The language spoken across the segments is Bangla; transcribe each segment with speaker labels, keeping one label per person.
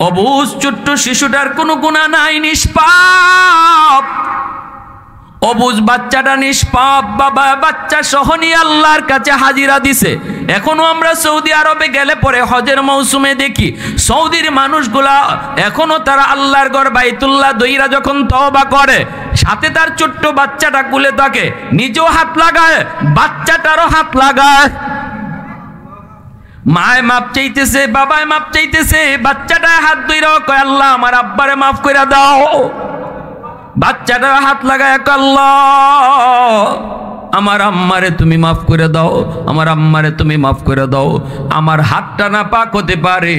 Speaker 1: অবুজ ছোট্ট শিশুটার কোনো গুনাহ নাই, নিষ্পাপ। অবুজ বাচ্চাটা নিষ্পাপ, বাবা বাচ্চা সহ নিয়ে আল্লাহর কাছে হাজিরা দিছে। এখনো আমরা সৌদি আরবে গেলে পরে হজের মৌসুমে দেখি সৌদির মানুষগুলা এখনো তারা আল্লাহর ঘর বাইতুল্লাহ দইরা যখন তওবা করে, সাথে তার ছোট্ট বাচ্চাটা কুলে থাকে, নিজেও হাত লাগায়, বাচ্চাটারও হাত লাগায়। মায় মাপ চাইতেছে, বাবায় মাপ চাইতেছে, বাচ্চাটায় হাত ধইরাও কয় আল্লাহ আমার আব্বারে মাফ কইরা দাও। বাচ্চাটা হাত লাগায় কয় আল্লাহ আমার আম্মারে তুমি মাফ করে দাও, আমার আম্মারে তুমি মাফ করে দাও। আমার হাতটা না পাক হতে পারে,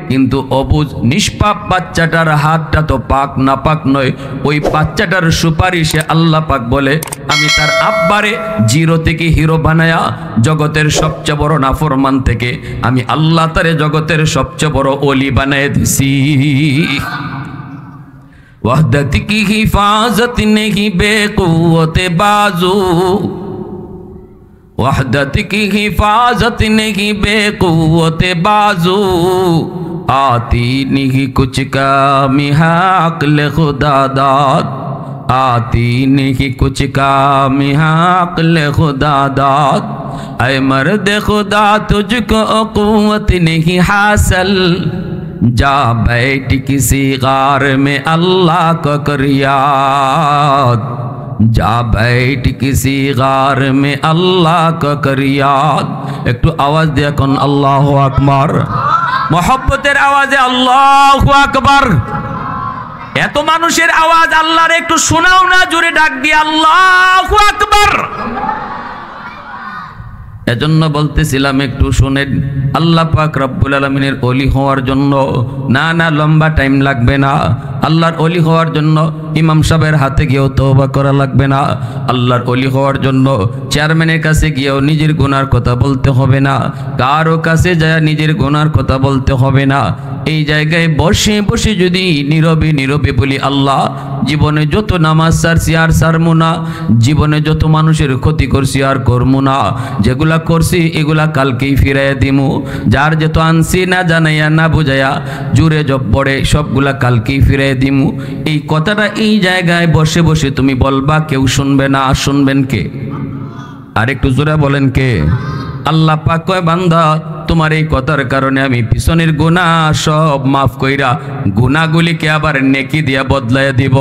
Speaker 1: কিন্তু অবুজ নিষ্পাপ বাচ্চাটার হাতটা তো পাক না পাক নয়। ওই বাচ্চাটার সুপারিশে আল্লাহ পাক বলে আমি তার আব্বারে জিরো থেকে হিরো বানায়া জগতের সবচেয়ে বড় নাফরমান থেকে আমি আল্লাহ তারে জগতের সবচেয়ে বড় ওলি বানায় দিছি। वहदत की हिफाजत नहीं बेकुव्वत बाजू, वहदत की हिफाजत नहीं बेकुव्वत बाजू, आती नहीं कुछ काम अक्ल खुदा दाद, आती नहीं कुछ काम अक्ल खुदा दाद। ऐ मर्द खुदा तुझको कुव्वत नहीं हासिल, जा बैठ किसी गार में अल्लाह को कर याद, जा बैठ किसी गार में अल्लाह को कर याद। একটু আওয়াজ দিয়ে কোন আল্লাহু আকবার, মোহাব্বতের আওয়াজে আল্লাহু আকবার। এত মানুষের আওয়াজ আল্লাহর একটু শোনাও না, জোরে ডাক দিয়ে আল্লাহু আকবার। এজন্য বলতেছিলাম একটু শুনেন, আল্লাহ পাক রব্বুল আলামিনের ওলি হওয়ার জন্য না লম্বা টাইম লাগবে না। আল্লাহর ওলি হওয়ার জন্য ইমাম সাহেবের হাতে গিয়েও তওবা করা লাগবে না। আল্লাহর ওলি হওয়ার জন্য চেয়ারম্যানের কাছে গিয়েও নিজের গুনার কথা বলতে হবে না, কারো কাছে যায় নিজের গুনার কথা বলতে হবে না। এই জায়গায় বসে বসে যদি নীরবে নীরবে বলি আল্লাহ জীবনে যত নামাজ ছাড়ছি আর ছাড়মু না, জীবনে যত মানুষের ক্ষতি করছি আর করমু না, যেগুলা করছি এগুলা কালকেই ফিরাইয়া দিমু, যার যত আনছি না জানাইয়া না বুঝাইয়া জুড়ে জব্বরে সবগুলা কালকেই ফিরাইয়া দিমু। এই কথাটা এই জায়গায় বসে বসে তুমি বলবা, কেউ শুনবে না। শুনবেন কে? আর একটু জোরে বলেন কে? আল্লাহ পাক কয় বান্দা তোমার এই কথার কারণে আমি পিছনের গুনাহ সব মাফ কইরা গুনাহগুলিকে আবার নেকি দিয়া বদলাইয়া দিব।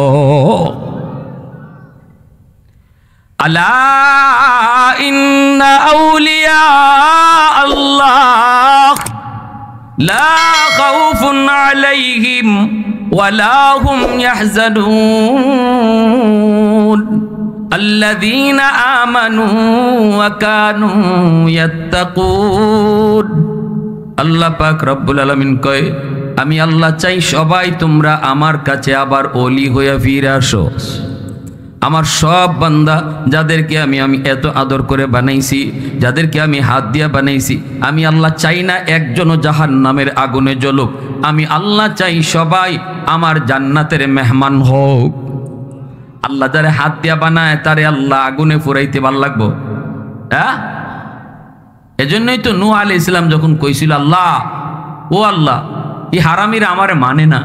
Speaker 1: আলা ইন্না আউলিয়া আল্লাহ লা খাউফুন আলাইহিম ওয়ালা হুম ইয়াহজানুন আল্লাযীনা আমানু ওয়া কানু ইয়াত্তাকুন। আল্লাহ পাক রব্বুল আলামিন কয় আমি আল্লাহ চাই সবাই তোমরা আমার কাছে আবার ওলি হয়ে ফিরে আসো। আমার সব বান্দা যাদেরকে আমি এত আদর করে বানাইছি, যাদেরকে আমি হাত দিয়া বানাইছি, আমি আল্লাহ চাই না একজনও জাহান্নামের আগুনে জ্বলুক। আমি আল্লাহ চাই সবাই আমার জান্নাতের মেহমান হোক। আল্লাহ যারে হাত দিয়া বানায় তারে আল্লাহ আগুনে ফুরাইতে ভাল লাগবো? হ্যাঁ, এজন্যই তো নূহ আলাইহিস সালাম যখন কইছিল আল্লাহ ও আল্লাহ এই হারামিরা আমারে মানে না,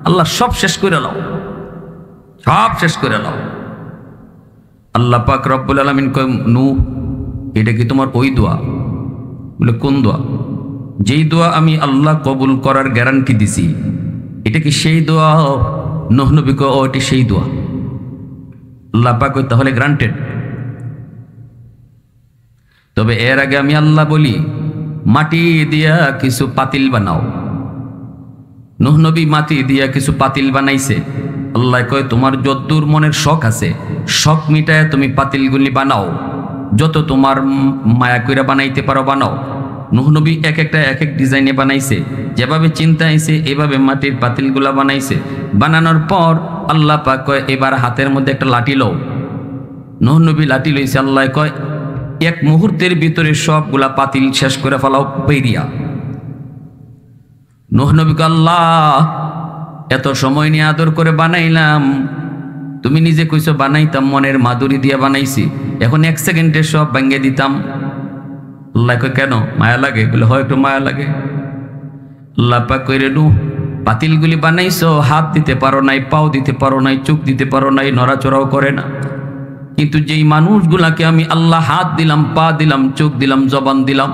Speaker 1: আল্লাহ সব শেষ করে লাও, সব শেষ করে লাও। আল্লাহ পাক রব্বুল আলামিন কয় নূহ এটা কি তোমার ওই দোয়া? বলে কোন দোয়া? যেই দোয়া আমি আল্লাহ কবুল করার গ্যারান্টি দিছি, এটা কি সেই দোয়া? নূহ নবী কয় ও এটি সেই দোয়া। আল্লাহ পাক কয় তাহলে গ্রান্টেড। তবে এর আগে আমি আল্লাহ বলি মাটি দিয়া কিছু পাতিল বানাও। নূহ নবী মাটি দিয়া কিছু পাতিল বানাইছে। আল্লাহ কয় তোমার যদ্দূর মনের শখ আছে শখ মিটায় তুমি পাতিলগুলি বানাও, যত তোমার মায়া কইরা বানাইতে পারো বানাও। নূহ নবী এক একটা এক এক ডিজাইনে বানাইছে, যেভাবে চিন্তা আইছে এভাবে মাটির পাতিলগুলা বানাইছে। বানানোর পর আল্লাহ পাক কয় এবার হাতের মধ্যে একটা লাঠি লও। নূহ নবী লাঠি লইছে। আল্লাহ কয় এক মুহূর্তের ভিতরে সবগুলা পাতিল শেষ করে ফেলাও পেরিয়া। নূহ নবী কয় আল্লাহ এত সময় নিয়ে আদর করে বানাইলাম, তুমি নিজে কইছো বানাইতাম মনের মাধুরী দিয়ে বানাইছি, এখন এক সেকেন্ডে সব ভেঙে দিতাম। আল্লাহ কয় কেন মায়া লাগে? বলে হয় একটু মায়া লাগে। আল্লাহ পাক কইরে নূহ পাতিলগুলি বানাইছো, হাত দিতে পারো নাই, পাও দিতে পারো নাই, চোখ দিতে পারো নাই, নড়াচড়াও করে না। কিন্তু যেই মানুষগুলাকে আমি আল্লাহ হাত দিলাম, পা দিলাম, চোখ দিলাম, জবান দিলাম,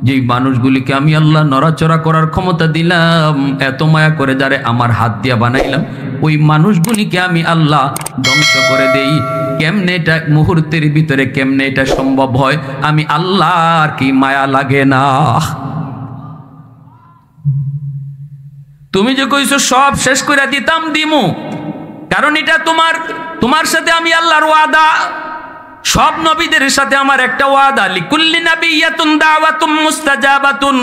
Speaker 1: যেই মানুষগুলিকে আমি আল্লাহ নড়াচড়া করার ক্ষমতা দিলাম, এত মায়া করে যারে আমার হাত দিয়া বানাইলাম, ওই মানুষগুলিকে আমি আল্লাহ ধ্বংস করে দেই। কেমনে এটা মুহূর্তের ভিতরে, কেমনে এটা সম্ভব হয়? আমি আল্লাহর কি মায়া লাগে না? তুমি যে কইছো সব শেষ করে দিতাম, দিমু, কারণ এটা তোমার সাথে আমি আল্লাহর ওয়াদা। সব নবীদের সাথে আমার একটা ওয়াদা, লিকুল্লি নাবিয়্যাতুন দাওয়াতুম মুস্তাজাবাতুন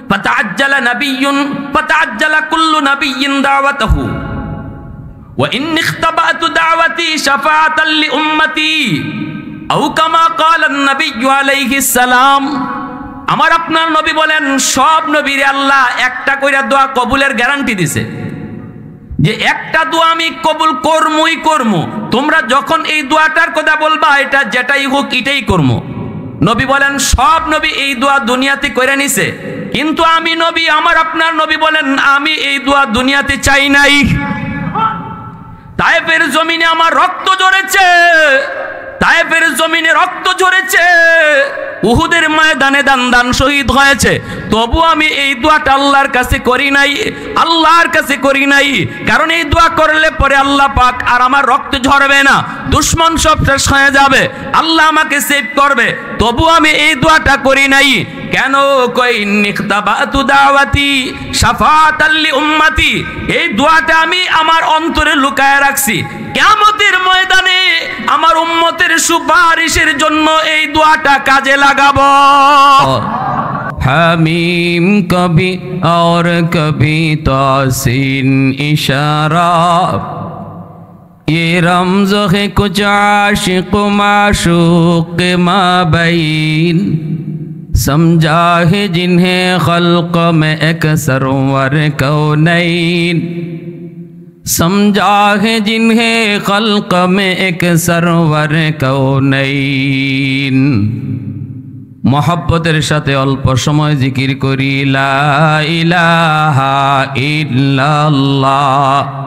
Speaker 1: ফাতাআজ্জালা নাবিয়্যুন ফাতাআজ্জালা কুল্লু নাবিয়্যিন দাওয়াতাহু ওয়া ইন ইখতাবাতু দাওয়াতি শাফাআতান লিউম্মতি আও কামা ক্বালা আন-নাবিয়্যু আলাইহিস সালাম। আমার আপনার নবী বলেন, সব নবীরে আল্লাহ একটা কইরা দোয়া কবুলের গ্যারান্টি দিছে, যে একটা দোয়া আমি কবুল করমই করমু। তোমরা যখন এই দোয়াটার কথা বলবা, এটা যেটাই হোক এটাই করমু। নবী বলেন, সব নবী এই দোয়া দুনিয়াতে করে নিছে, কিন্তু আমি নবী, আমার আপনার নবী বলেন, আমি এই দোয়া দুনিয়াতে চাই নাই। তায়েফের জমিনে আমার রক্ত ঝরেছে, তায়েফের জমিনে রক্ত ঝরেছে, উহুদের ময়দানে দান শহীদ হয়েছে, তবু আমি এই দোয়াটা আল্লাহর কাছে করি নাই, আল্লাহর কাছে করি নাই। কারণ এই দোয়া করলে পরে আল্লাহ পাক আর আমার রক্ত ঝরবে না, দুশ্মন সব শেষ হয়ে যাবে, আল্লাহ আমাকে সেভ করবে, তবু আমি এই দোয়াটা করি নাই। কেন? কই নিখতাবাতু দাওয়াতি শাফাআতাল লিউম্মতি, এই দোয়াটা আমি আমার অন্তরে লুকায় রাখছি, কিয়ামতের ময়দানে আমার উম্মতের সুপারিশের জন্য এই দোয়াটা কাজে লাগাবো। হামিম কবি और कभी तौसीन इशारा, ये रमज़ है कुछ आशिक़ माशूक़ माबैन, समझा है जिन्हें खल्क़ में एक सरवर कौनैन, समझा है जिन्हें खल्क़ में एक सरवर कौनैन। मोहब्बतेर साथे अल्प समय जिकिर करी ला इलाहा इल्लाल्लाह।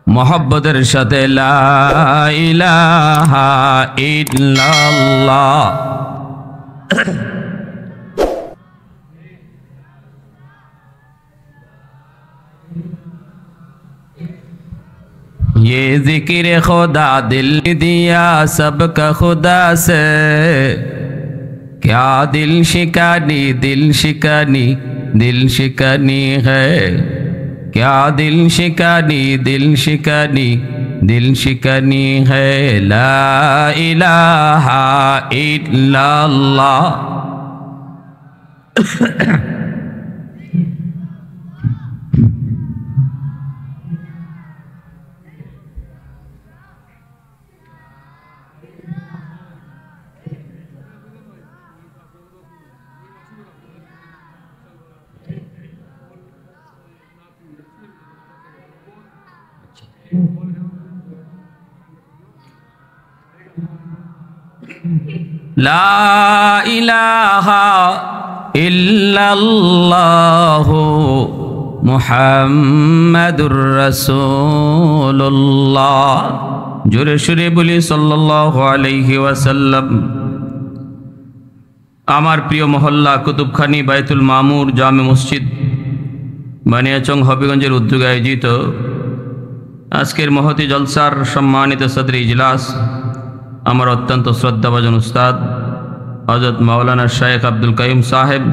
Speaker 1: मोहब्बतेर साथे ला इलाहा इल्लाल्लाह। ये जिक्र खुदा दिल दिया सबका खुदा से, क्या दिल शिकानी दिल शिकानी दिल शिकानी है, क्या दिल शिकानी दिल शिकानी दिल शिकानी है, ला इलाहा इल्लाल्लाह। ला इलाहा इल्लल्लाह मुहम्मदुर रसूलुल्लाह। जोरे सुरे बोली सल्लल्लाहु अलैहि वसल्लम। आमार प्रिय मोहल्ला कुतुबखानी बायतुल मामुर जामे मस्जिद बानियाचং हबिगंजेर उद्योगे आयोजित आजकेर महती जलसार सम्मानित सदर इजलास आमार अत्यंत श्रद्धाभाजन उस्ताद हजरत मौलाना शेख अब्दुल काय्यूम साहेब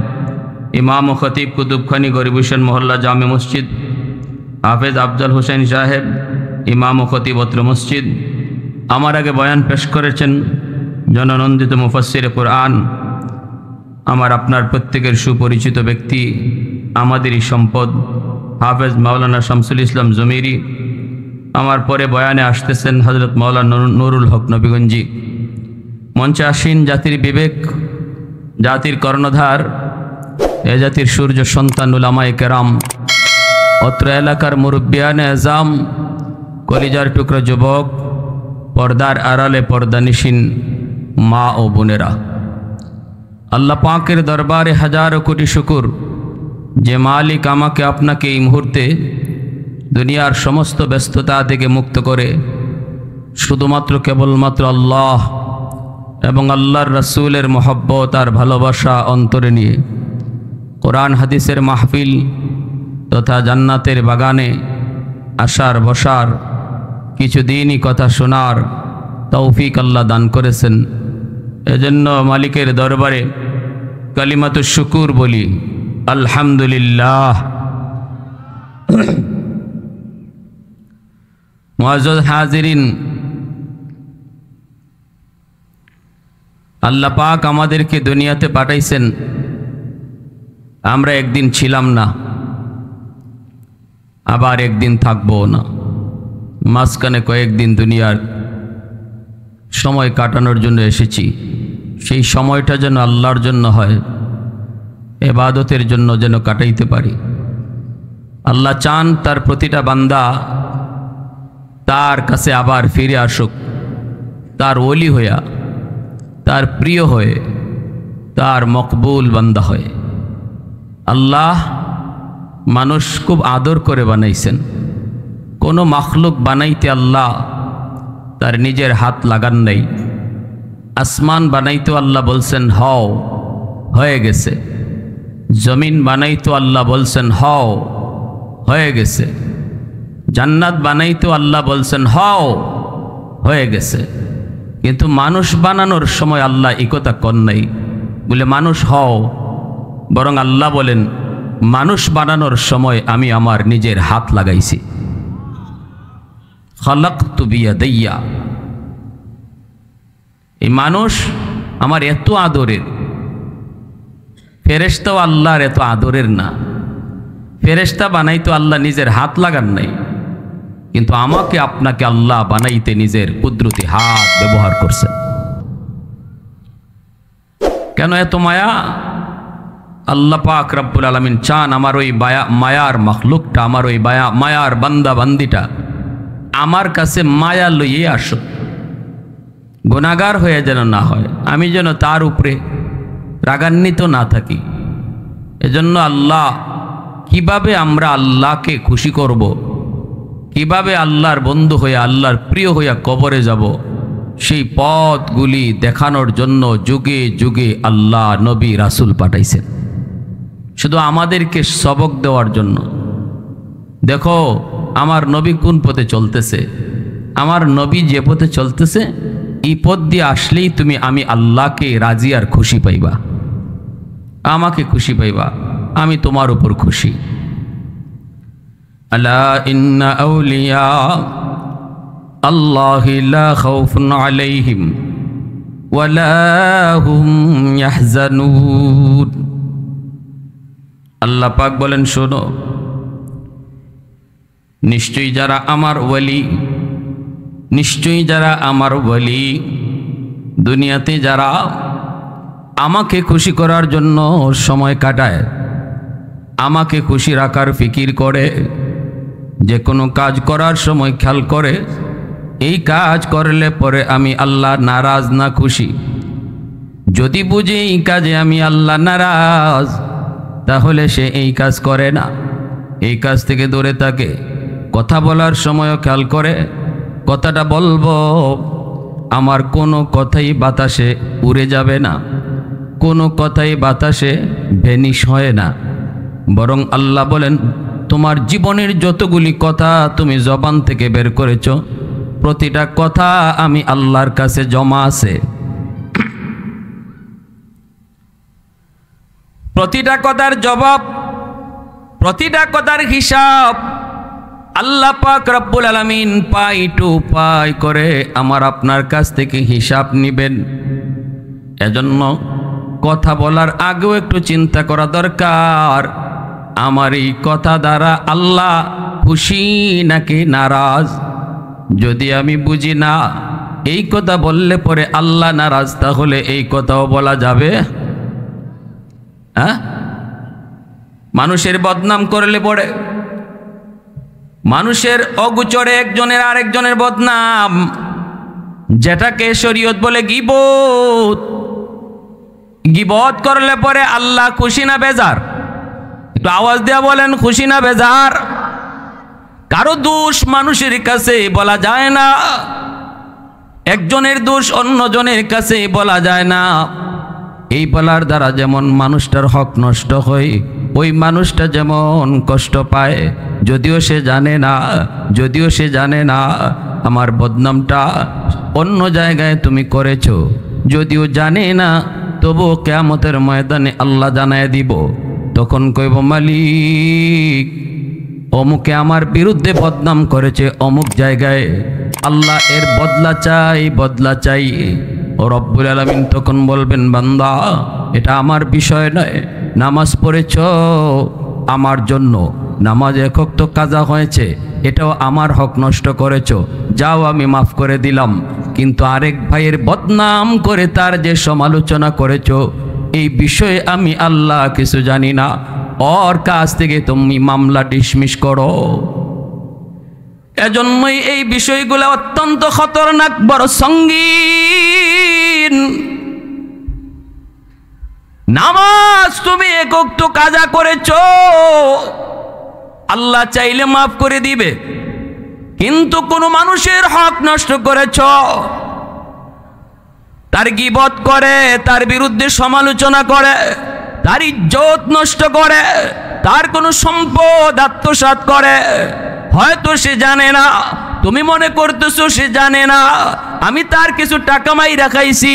Speaker 1: इमाम व खतीब कुतुबखानी गरीबुशन मोहल्ला जामे मस्जिद हाफेज अफजल हुसैन साहेब इमाम व खतीब अत्र मस्जिद आमार आगे बयान पेश करेছেন जननंदित मुफस्सिर कुरआन आमार आपनार प्रत्येकेर सुपरिचित व्यक्ति आमादेरই सम्पद हाफेज मौलाना शामसुल इस्लाम जमीरी। आमार परे बयाने आसतेছেন हजरत मौलाना नुरुल हक नबीगंजी। मंचे आसीन जातिर विवेक जातिर कर्णधार এ জাতির সূর্য সন্তান উলামায়ে কেরাম, অত্র এলাকার মুরব্বিয়ানে আজম, কলিজার টুকরো যুবক, পর্দার আড়ালে পর্দানিশীন মা ও বোনেরা, আল্লাহ পাকের দরবারে হাজারো কোটি শুকর যে মালিক আমাকে আপনাকে এই মুহূর্তে দুনিয়ার সমস্ত ব্যস্ততা থেকে মুক্ত করে শুধুমাত্র কেবলমাত্র আল্লাহ এবং আল্লাহর রাসূলের মহব্বত আর ভালোবাসা অন্তরে নিয়ে কোরআন হাদিসের মাহফিল তথা জান্নাতের বাগানে আসার বসার কিছুদিনই কথা শোনার তৌফিক আল্লাহ দান করেছেন। এজন্য মালিকের দরবারে কালিমাতুশ শুকুর বলি আলহামদুলিল্লাহ। মুআজ্জাজ হাজিরিন, আল্লাহ পাক আমাদেরকে দুনিয়াতে পাঠাইছেন। আমরা একদিন ছিলাম না, আবার একদিন থাকবো না। মাঝখানে কয়েকদিন দুনিয়ার সময় কাটানোর জন্য এসেছি। সেই সময়টা যেন আল্লাহর জন্য হয়, ইবাদতের জন্য যেন কাটাইতে পারি। আল্লাহ চান তার প্রতিটা বান্দা তার কাছে আবার ফিরে আসুক, তার ওলি হইয়া, তার প্রিয় হয়ে, তার মকবুল বান্দা হয়ে। আল্লাহ মানুষ খুব আদর করে বানাইছেন। কোনো মাখলুক বানাইতে আল্লাহ তার নিজের হাত লাগান নাই। আসমান বানাইতো আল্লাহ বলছেন হও, হয়ে গেছে। জমিন বানাইতো আল্লাহ বলছেন হও, হয়ে গেছে। জান্নাত বানাইতো আল্লাহ বলছেন হও, হয়ে গেছে। কিন্তু মানুষ বানানোর সময় আল্লাহ এই কথা কন নাই, বলে মানুষ হও, বরং আল্লাহ বলেন মানুষ বানানোর সময় আমি আমার নিজের হাত লাগাইছি। খালাকতু বিয়াদাইয়া। এই মানুষ আমার এত আদরের, ফেরেশতাও আল্লাহর এত আদরের না। ফেরেশতা বানাইতো আল্লাহ নিজের হাত লাগান নাই, কিন্তু আমাকে আপনাকে আল্লাহ বানাইতে নিজের কুদরতি হাত ব্যবহার করছেন। কেন এত মায়া? আল্লাহ পাক রব্বুল আলামিন চান আমার ওই মায়ার মখলুকটা, আমার ওই মায়ার বান্দা বান্দিটা আমার কাছে মায়া লইয়ে আসো, গুনাহগার হয়ে যেন না হয়, আমি যেন তার উপরে রাগান্বিত না থাকি। এজন্য আল্লাহ কিভাবে আমরা আল্লাহকে খুশি করব, কিভাবে আল্লাহর বন্ধু হয়ে, আল্লাহর প্রিয় হইয়া কবরে যাব, সেই পথগুলি দেখানোর জন্য যুগে যুগে আল্লাহ নবী রাসূল পাঠাইছেন, শুধু আমাদেরকে সবক দেওয়ার জন্য। দেখো আমার নবী কোন পথে চলতেছে, আমার নবী যে পথে চলতেছে এই পথ দিয়ে আসলেই তুমি আমি আল্লাহকে রাজি আর খুশি পাইবা, আমাকে খুশি পাইবা, আমি তোমার উপর খুশি। আলা ইন্না আউলিয়া আল্লাহি লা খাউফুন আলাইহিম ওয়ালা হুম ইয়াহজানুন। আল্লাহ পাক বলেন শোনো, নিশ্চয়ই যারা আমার ওলি, নিশ্চয়ই যারা আমার ওলি, দুনিয়াতে যারা আমাকে খুশি করার জন্য সময় কাটায়, আমাকে খুশি রাখার ফিকির করে, যে কোনো কাজ করার সময় খেয়াল করে এই কাজ করলে পরে আমি আল্লাহ নারাজ না খুশি। যদি বুঝে এই কাজে আমি আল্লাহ নারাজ, তাহলে সে এই কাজ করে না, এই কাজ থেকে দূরে থাকে। কথা বলার সময়ও খেয়াল করে কথাটা বলবো আমার কোনো কথাই বাতাসে উড়ে যাবে না, কোনো কথাই বাতাসে ভেনিশ হয় না, বরং আল্লাহ বলেন তোমার জীবনের যতগুলি কথা তুমি জবান থেকে বের করেছ প্রতিটা কথা আমি আল্লাহর কাছে জমা আছে। প্রতিটা কথার জবাব, প্রতিটা কথার হিসাব আল্লাহ পাক রব্বুল আলামিন পাই টু পাই করে আমার আপনার কাছ থেকে হিসাব নিবেন। এজন্য কথা বলার আগেও একটু চিন্তা করা দরকার, আমার এই কথা দ্বারা আল্লাহ খুশি নাকি নারাজ। যদি আমি বুঝি না এই কথা বললে পরে আল্লাহ নারাজ, তাহলে এই কথাও বলা যাবে? হ্যাঁ, মানুষের বদনাম করলে পড়ে, মানুষের অগোচরে একজনের আরেকজনের বদনাম, যেটাকে শরীয়ত বলে গীবত। গীবত করলে পরে আল্লাহ খুশি না বেজার? একটু আওয়াজ দেয়া বলেন, খুশি না বেজার? কারো দোষ মানুষের কাছে বলা যায় না, একজনের দোষ অন্যজনের কাছে বলা যায় না। এই বলার দ্বারা যেমন মানুষটার হক নষ্ট হয়, ওই মানুষটা যেমন কষ্ট পায়, যদিও সে জানে না আমার বদনামটা অন্য জায়গায় তুমি করেছো, যদিও জানে না, তবু কিয়ামতের ময়দানে আল্লাহ জানায় দিব। তখন কইব, মালিক অমুকে আমার বিরুদ্ধে বদনাম করেছে অমুক জায়গায়, আল্লাহ এর বদলা চাই। ও রব্বুল আলামিন তখন বলবেন, বান্দা এটা আমার বিষয় নয়, নামাজ পড়েছ আমার জন্য, নামাজ একক তো কাজা হয়েছে, এটাও আমার হক নষ্ট করেছ, যাও আমি মাফ করে দিলাম। কিন্তু আরেক ভাইয়ের বদনাম করে তার যে সমালোচনা করেছ, এই বিষয়ে আমি আল্লাহ কিছু জানি না, ওর কাছ থেকে তুমি মামলা ডিসমিস করো। এজন্যই এই বিষয়গুলো অত্যন্ত খতরনাক, বড় সঙ্গীন। নামাজ তুমি একক তো কাজা করেছ, আল্লাহ চাইলে মাফ করে দিবে, কিন্তু কোন মানুষের হক নষ্ট করেছ, তার গীবত করে, তার বিরুদ্ধে সমালোচনা করে, তার ইজ্জত নষ্ট করে, তার কোনো সম্পদ আত্মসাৎ করে, হয়তো সে জানে না, তুমি মনে করতেছো সে জানে না, আমি তার কিছু টাকা মাইরা খাইছি,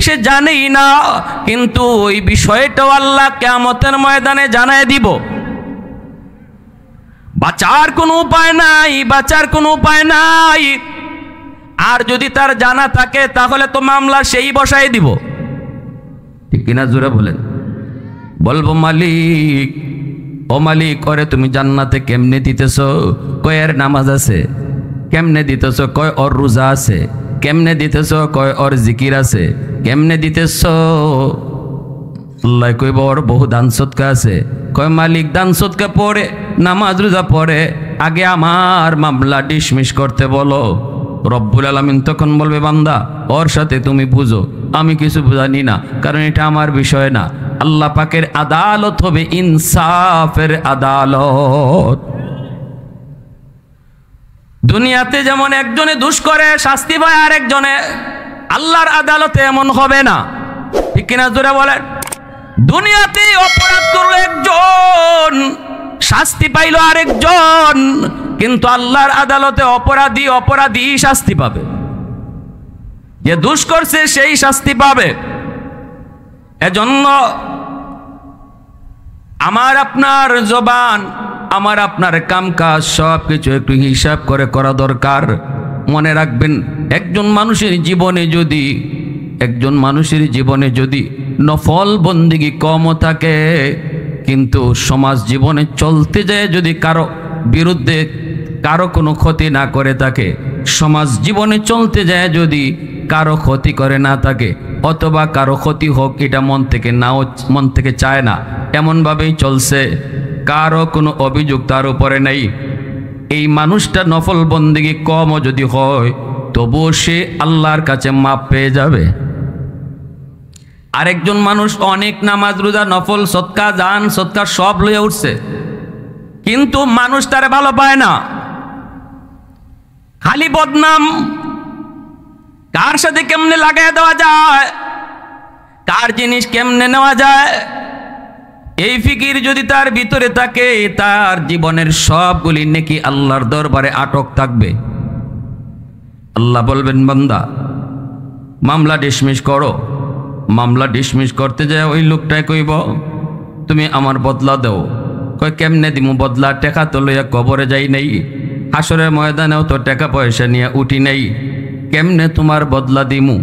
Speaker 1: সে জানেই না, কিন্তু ওই বিষয়টাও আল্লাহ কিয়ামতের ময়দানে জানায় দিব। বাঁচার কোনো উপায় নাই। আর যদি তার জানা থাকে তাহলে তো মামলা সেই বসাই দিব, ঠিক কিনা জোরে বলেন? বলবো, মালিক ও মালিক, করে তুমি জান্নাতে কেমনে দিতেছ? কয় এর নামাজ আছে। কেমনে দিতেছ? কয় ওর রোজা আছে। কেমনে দিতেছ? কয় ওর জিকির আছে। কেমনে দিতেছ? আল্লাহ কইব ওর বহু দান সদকা আছে। কয় মালিক দান সদকা পড়ে, নামাজ রোজা পড়ে, আগে আমার মামলা ডিসমিস করতে বলো। রব্বুল আলামিন তখন বলবে, বান্দা ওর সাথে তুমি বুঝো, আমি কিছু জানি না, কারণ এটা আমার বিষয় না। আল্লাহ পাকের আদালত হবে ইনসাফের আদালত। দুনিয়াতে যেমন একজনে দোষ করে শাস্তি পায় আরেকজনে, আল্লাহর আদালতে এমন হবে না, ঠিক কিনা জোরে বলেন? দুনিয়াতে অপরাধ করলো একজন, শাস্তি পাইল আরেকজন, কিন্তু আল্লাহর আদালতে অপরাধী শাস্তি পাবে। যে দোষ করছে সেই শাস্তি পাবে। এজন্য আমার আপনার জবান, আমার আপনার কামকাজ সব কিছু একটু হিসাব করে করা দরকার। মনে রাখবেন, একজন মানুষের জীবনে যদি নফল বন্দেগী কমও থাকে, কিন্তু সমাজ জীবনে চলতে যায় যদি কারো বিরুদ্ধে কারো কোনো ক্ষতি না করে থাকে, সমাজ জীবনে চলতে যায় যদি কারো ক্ষতি করে না থাকে, অথবা কারো ক্ষতি হোক এটা মন থেকে চায় না, এমনভাবেই চলছে, কারো কোনো অভিযোগ তার উপরে নেই, এই মানুষটা নফল বন্দেগী কমও যদি হয়, তবুও সে আল্লাহর কাছে মাপ পেয়ে যাবে। আরেকজন মানুষ অনেক নামাজ রোজা নফল সদকা দান সদকা সব লইয়া উঠছে, কিন্তু মানুষ তারে ভালো পায় না, খালি বদনাম। কার সাথে কেমনে লাগাই দেওয়া যায়, কার জিনিস কেমনে নেওয়া যায়, এই ফিকির যদি তার ভিতরে থাকে, তার জীবনের সবগুলি নেকি আল্লাহর দরবারে আটক থাকবে। আল্লাহ বলবেন, বান্দা মামলা ডিসমিস করো। মামলা ডিসমিস করতে যায় ওই লোকটাই কইব, তুমি আমার বদলা দাও। কয় কেমনে দিমু বদলা? টাকা তো লইয়া কবরে যাই নাই, হাসরের ময়দানেও তো টাকা পয়সা নিয়ে উঠি নাই, কেমনে তোমার বদলা দিমু?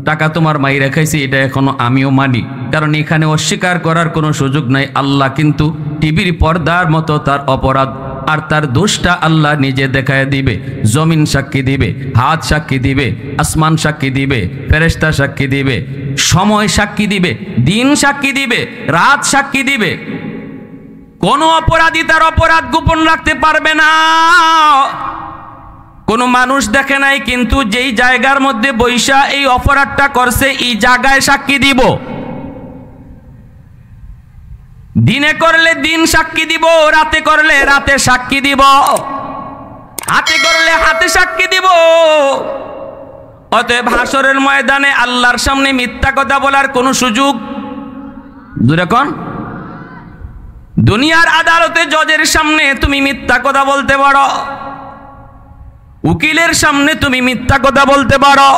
Speaker 1: টাকা তোমার মাইরা খাইছি এটা এখনো আমিও মানি, কারণ এখানে অস্বীকার করার কোনো সুযোগ নাই। আল্লাহ কিন্তু টিভির পর্দার মতো তার অপরাধ আর তার দোষটা আল্লাহ নিজে দেখায় দিবে। জমিন সাক্ষী দিবে, হাত সাক্ষী দিবে, আসমান সাক্ষী দিবে, ফেরেশতা সাক্ষী দিবে, সময় সাক্ষী দিবে, দিন সাক্ষী দিবে, রাত সাক্ষী দিবে। কোনো অপরাধী তার অপরাধ গোপন রাখতে পারবে না। কোনো মানুষ দেখে নাই, কিন্তু যেই জায়গার মধ্যে বৈশা এই অপরাধটা করছে এই জায়গায় সাক্ষী দিব। দিনে করলে দিন সাক্ষী দিব, রাতে করলে রাতে সাক্ষী দিব, হাতে করলে হাতে সাক্ষী দিব। অতএব হাসরের ময়দানে আল্লাহর সামনে মিথ্যা কথা বলার কোনো সুযোগ দুরকম। দুনিয়ার আদালতে জজের সামনে তুমি মিথ্যা কথা বলতে পারো, উকিলের সামনে তুমি মিথ্যা কথা বলতে পারো,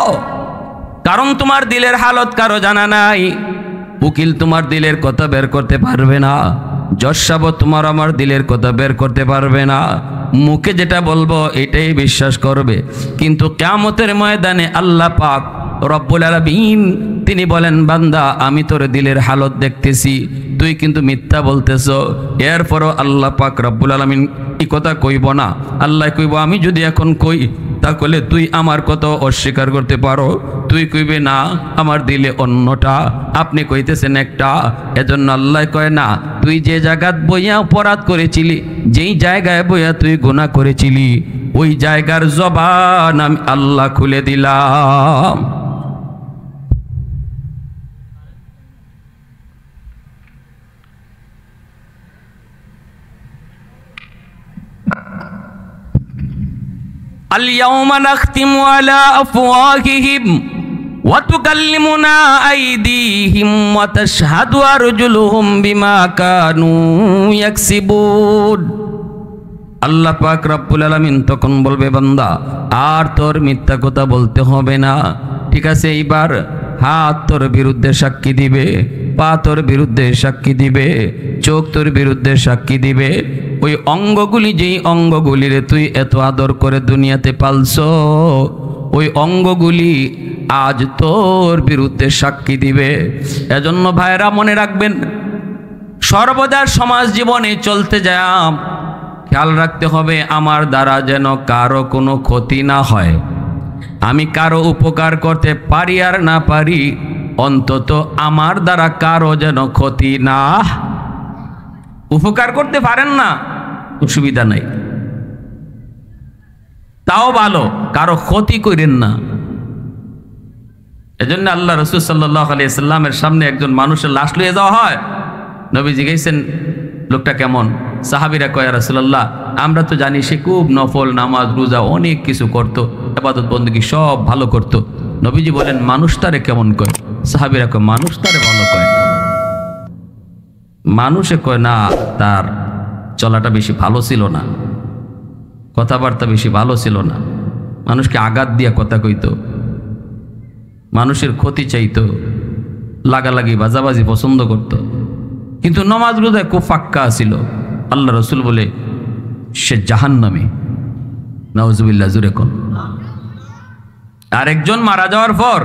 Speaker 1: কারণ তোমার দিলের হালত কারো জানা নাই। উকিল তোমার দিলের কথা বের করতে পারবে না, জজ সাহেব তোমার আমার দিলের কথা বের করতে পারবে না। মুখে যেটা বলবো এটাই বিশ্বাস করবে, কিন্তু কিয়ামতের ময়দানে আল্লাহ পাক রব্বুল আলামিন তিনি বলেন, বান্দা আমি তোর দিলের হালত দেখতেছি, তুই কিন্তু মিথ্যা বলতেছ। এরপরও আল্লাহ পাক রব্বুল আলামিন এই কথা কইব না। আল্লাহ কইব, আমি যদি এখন কই তাহলে তুই আমার কথা অস্বীকার করতে পারো, তুই কইবে না আমার দিলে অন্যটা, আপনি কইতেছেন একটা। এজন্য আল্লাহ কয় না, তুই যে জায়গায় বইয়া অপরাধ করেছিলি, যেই জায়গায় বইয়া তুই গুনাহ করেছিলি, ওই জায়গার জবান আমি আল্লাহ খুলে দিলাম। اليوم نختم على أفواههم وتكلمنا أيديهم وتشهد أرجلهم بما كانوا يكسبون। আল্লাহ পাক রব্বুল আলামিন তখন বলবে, বান্দা আর তোর মিথ্যা কথা বলতে হবে না, ঠিক আছে? এইবার হাত তোর বিরুদ্ধে সাক্ষী দিবে, পা তোর বিরুদ্ধে সাক্ষী দিবে, চোখ তোর বিরুদ্ধে সাক্ষী দিবে। ওই অঙ্গগুলি, যেই অঙ্গগুলিরে তুই এত আদর করে দুনিয়াতে পালছো, ওই অঙ্গগুলি আজ তোর বিরুদ্ধে সাক্ষী দিবে। এজন্য ভাইরা মনে রাখবেন, সর্বদা সমাজ জীবনে চলতে যায় খেয়াল রাখতে হবে আমার দ্বারা যেন কারো কোনো ক্ষতি না হয়। আমি কারো উপকার করতে পারি আর না পারি, অন্তত আমার দ্বারা কারো যেন ক্ষতি না। উপকার করতে পারেন না, অসুবিধা নাই, তাও ভালো, কারো ক্ষতি করেন না। এজন্য আল্লাহ রাসূল সাল্লাল্লাহু আলাইহি সাল্লামের সামনে একজন মানুষের লাশ লইয়ে যাওয়া হয়। নবী জিজ্ঞাসেন, লোকটা কেমন? সাহাবীরা কয়, ইয়া রাসূলুল্লাহ, আমরা তো জানি সে খুব নফল নামাজ রোজা অনেক কিছু করত, ইবাদত বندگی সব ভালো করত। নবীজি বলেন, মানুষ তারে কেমন কয়? সাহাবীরা কয়, মানুষ তারে ভালো কয় না। মানুষে কয় না, তার চলাটা বেশি ভালো ছিল না, কথাবার্তা বেশি ভালো ছিল না, মানুষকে আঘাত দিয়া কথা কইতো, মানুষের ক্ষতি চাইতো, লাগালাগি বাজাবাজি পছন্দ করত, কিন্তু নামাজ রোজায় খুব ফাক্কা ছিল। আল্লাহ রসুল বলে, সে জাহান্নামী। নাউজুবিল্লাহ, জুরে কোন। আরেকজন মারা যাওয়ার পর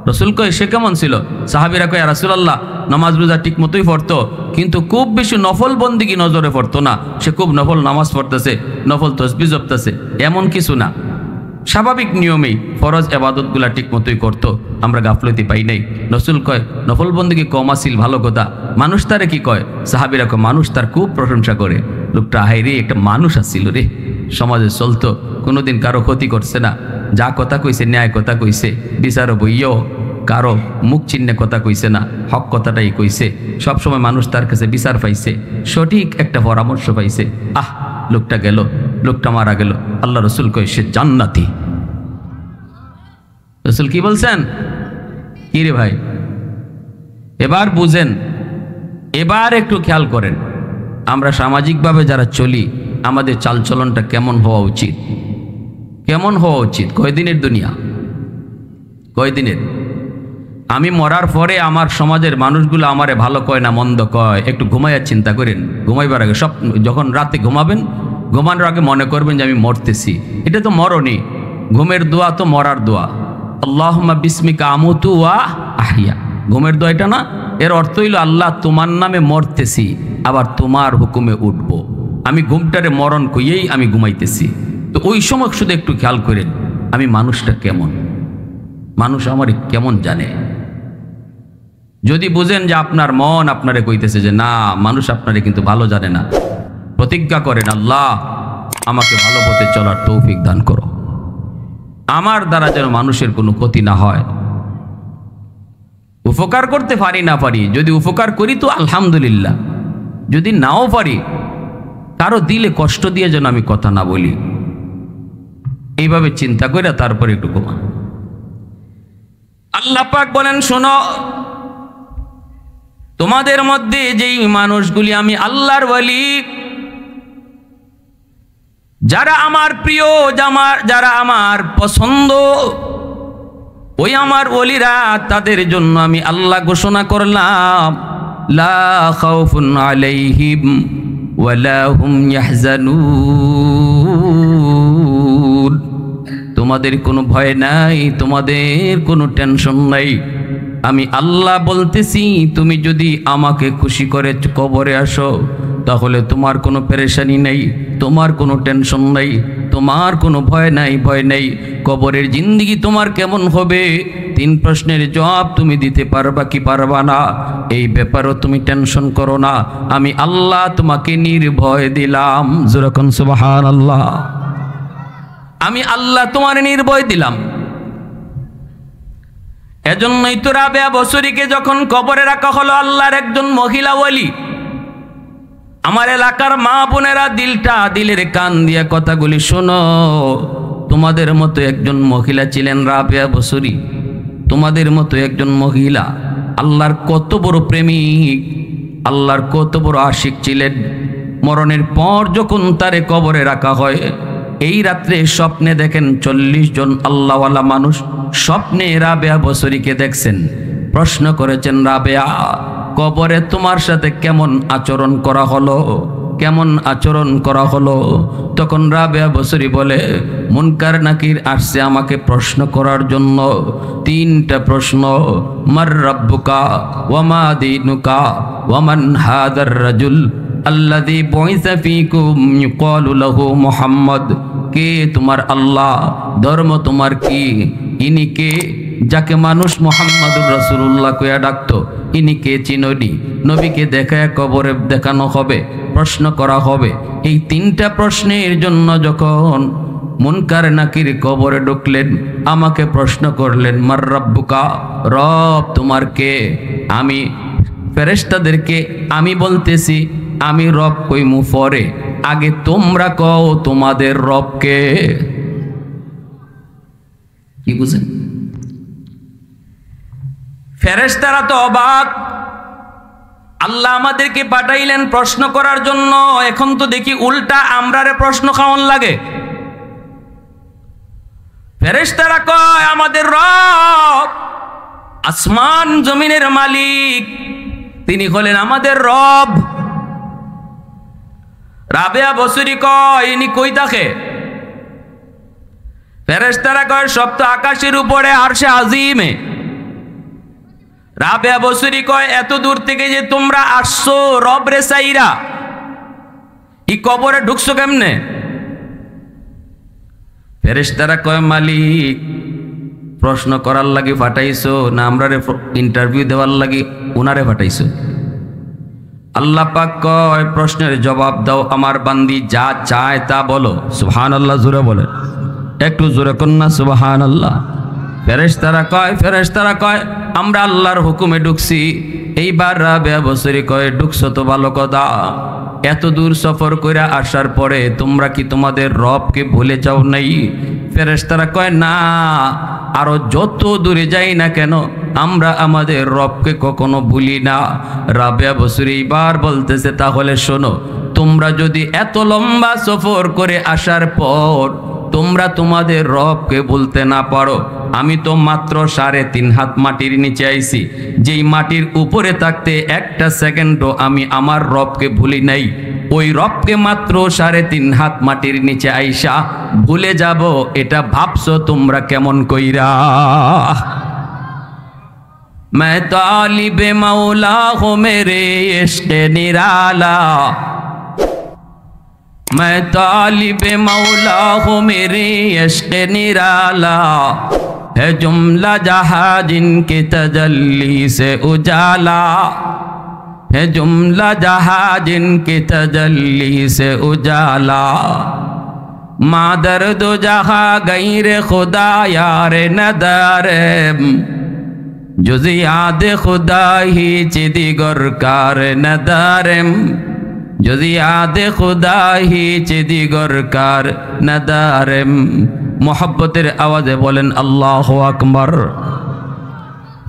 Speaker 1: রসুল কয়, সে কেমন ছিল? সাহাবীরা কয়, ইয়া রাসূলুল্লাহ, নামাজ রোজা ঠিক মতোই পড়তো, কিন্তু খুব বেশি নফল বন্দিগি নজরে পড়তো না। সে খুব নফল নামাজ পড়তেছে, নফল তসবিহ জপতেছে, এমন কিছু না, স্বাভাবিক নিয়মেই ফরজ ইবাদতগুলা ঠিক মতোই করতো, আমরা গাফলতি পাই নাই। রসুল কয়, নফল বন্দিগি কম আসিল, ভালো কথা। মানুষ তারে কি কয়? সাহাবীরা কয়, মানুষ তার খুব প্রশংসা করে। লোকটা হায়রে, একটা মানুষ আসছিল রে, সমাজে চলতো, কোনোদিন কারো ক্ষতি করছে না, যা কথা কইছে ন্যায় কথা কইছে, বিচারও বইও কারো মুখ চিহ্নে কথা কইছে না, হক কথাটাই কইছে। সবসময় মানুষ তার কাছে বিচার পাইছে, সঠিক একটা পরামর্শ পাইছে। লোকটা গেল, লোকটা মারা গেল। আল্লাহ রসুল কয়, সে জান্নাতি। রসুল কি বলছেন? কি রে ভাই, এবার বুঝেন, এবার একটু খেয়াল করেন, আমরা সামাজিকভাবে যারা চলি, আমাদের চালচলনটা কেমন হওয়া উচিত? কেমন হওয়া উচিত? কয়দিনের দুনিয়া, কয়দিনের? আমি মরার পরে আমার সমাজের মানুষগুলো আমারে ভালো কয় না মন্দ কয়, একটু ঘুমাইয়ার চিন্তা করেন। ঘুমাইবার আগে সব, যখন রাতে ঘুমাবেন, ঘুমানোর আগে মনে করবেন যে আমি মরতেছি। এটা তো মরণই, ঘুমের দোয়া তো মরার দোয়া। আল্লাহুম্মা বিসমিকা আমুতু ওয়া আহইয়া, ঘুমের দোয়া এটা না? এর অর্থ হইল, আল্লাহ তোমার নামে মরতেছি, আবার তোমার হুকুমে উঠবো। আমি ঘুমটারে মরণ কইয়েই আমি ঘুমাইতেছি। তো ওই সময় শুধু একটু খেয়াল করেন, আমি মানুষটা কেমন, মানুষ আমার কেমন জানে। যদি বুঝেন যে আপনার মন আপনারে কইতেছে যে না, মানুষ আপনারে কিন্তু ভালো জানে না, প্রতিজ্ঞা করেন, আল্লাহ আমাকে ভালো পথে চলার তৌফিক দান করো, আমার দ্বারা যেন মানুষের কোনো ক্ষতি না হয়। উপকার করতে পারি না পারি, যদি উপকার করি তো আলহামদুলিল্লাহ, যদি নাও পারি কারো দিলে কষ্ট দিয়ে যেন আমি কথা না বলি। এইভাবে চিন্তা করে তারপরে একটু কমা। আল্লাহ পাক বলেন, শোনো, তোমাদের মধ্যে যেই মানুষগুলি আমি আল্লাহর ওয়ালি, যারা আমার প্রিয়, যারা আমার পছন্দ, ওই আমার ওলিরা, তাদের জন্য আমি আল্লাহ ঘোষণা করলাম, লা খাউফুন আলাইহিম ওয়ালা হুম ইয়াহজানুন। তোমাদের কোনো ভয় নাই, তোমাদের কোনো টেনশন নাই। আমি আল্লাহ বলতেছি, তুমি যদি আমাকে খুশি করে কবরে আসো তাহলে তোমার কোনো পেরেশানি নেই, তোমার কোনো টেনশন নেই, তোমার কোনো ভয় নাই, ভয় নেই। কবরের জিন্দেগি তোমার কেমন হবে, 3 প্রশ্নের জবাব তুমি দিতে পারবা কি পারবা না, এই ব্যাপারও তুমি টেনশন করো না। আমি আল্লাহ তোমাকে নির্ভয় দিলাম। যেরকম সুবহানাল্লাহ, আমি আল্লাহ তোমার নির্ভয় দিলাম। এজন্যই তো রাবেয়া বসরিকে যখন কবরে রাখা হলো, আল্লাহর একজন মহিলা ওলি, আমার এলাকার মা বোনেরা দিলের কান দিয়ে কথাগুলি শোনো। তোমাদের মতো একজন মহিলা ছিলেন রাবেয়া বসরি, তোমাদের মতো একজন মহিলা আল্লাহর কত বড় প্রেমিক, আল্লাহর কত বড় আশিক ছিলেন। মরণের পর যখন তারে কবরে রাখা হয়, এই রাত্রে স্বপ্নে দেখেন 40 জন আল্লাহওয়ালা মানুষ স্বপ্নে রাবেয়া বসরিকে দেখছেন। প্রশ্ন করেছেন, রাবেয়া, কবরে তোমার সাথে কেমন আচরণ করা হলো, কেমন আচরণ করা হলো? তখন রাবেয়া বসরি বলে, মুনকার নাকির আসছে আমাকে প্রশ্ন করার জন্য 3টা প্রশ্ন। মার রাব্বুকা ওয়া মা দীনুকা ওয়া মান হাদার রাজুল আল্লাযী বুইসা ফীকুম ইউকালু লাহু মুহাম্মদ। কে তোমার আল্লাহ, ধর্ম তোমার কি, ইনি কে যাকে মানুষ মুহাম্মাদুর রাসূলুল্লাহ কইয়া ডাকতো, ইনি কে চিনোনি? নবীকে দেখায় কবরে দেখানো হবে, প্রশ্ন করা হবে। এই 3টা প্রশ্নের জন্য যখন মুনকার নাকির কবরে ঢুকলেন, আমাকে প্রশ্ন করলেন, মার রাব্বুকা, রব তোমার কে? আমি ফেরেশতাদেরকে আমি বলতেছি আমি রব কইমু পরে, আগে তোমরা কও তোমাদের রব কে? কি বুঝেন? ফেরেশতারা তো অবাক, আল্লাহ আমাদেরকে পাঠাইলেন প্রশ্ন করার জন্য, এখন তো দেখি উল্টা আমরারে প্রশ্ন খাওয়ান লাগে। ফেরেশতারা কয়, আমাদের রব আসমান জমিনের মালিক, তিনি হলেন আমাদের রব। রাবেয়া বসরি কয়, ইনি কই থাকে? ফেরেশতারা কয়, সপ্ত আকাশের উপরে আরশে আজিমে। রাবেয়া বসরি কয়, এত দূর থেকে যে তোমরা আসছো রব রে সাইরা, ই কবরে ঢুকছো কেমনে? ফেরেশতারা কয়, মালিক প্রশ্ন করার লাগি পাঠাইছো না আমরারে ইন্টারভিউ দেওয়ার লাগি উনারে পাঠাইছো? আল্লাহ পাক কয়, প্রশ্নের জবাব দাও, আমার বান্দি যা চায় তা বলো। সুবহানাল্লাহ, জোরে বলে, একটু জোরে কন্যা সুবহানাল্লাহ। ফেরেশতারা কয় আমরা আল্লাহর হুকুমে ঢুকছি। এইবার রাবেয়া বসরি কয়, ঢুকছো তো ভালো কথা, এত দূর সফর করে আসার পরে তোমরা কি তোমাদের রবকে ভুলে যাও নাই? ফেরেশতারা কয়, না, আরো যত দূরে যাই না কেন আমরা আমাদের রবকে কখনো ভুলি না। রাবেয়া বসরি এইবার বলতেছে, তাহলে শোনো, তোমরা যদি এত লম্বা সফর করে আসার পর তোমরা তোমাদের রবকে বলতে না পারো, আমি তো মাত্র 3.5 হাত মাটির নিচে আইছি, যেই মাটির উপরে থাকতে একটা সেকেন্ডও আমি আমার রবকে ভুলি নাই, ওই রবকে মাত্র 3.5 হাত মাটির নিচে আইসা ভুলে যাব, এটা ভাবছো তোমরা কেমন কইরা? मैं तालिब मौला हूँ मेरे इश्क़ निराला, मैं तालिब मौला हूँ मेरे इश्क़ निराला, है जुमला जहां जिनके तजल्ली से उजाला, है जुमला जहां जिनके तजल्ली से उजाला। मादर दो जहां गैर खुदा यार नदारे, जुज़ याद खुदा ही चिदिगर कार नदारेम, जुज़ याद खुदा ही चिदिगर कार नदारेम। मोहब्बतेर आवाजे बोलेन अल्लाहु আকবার।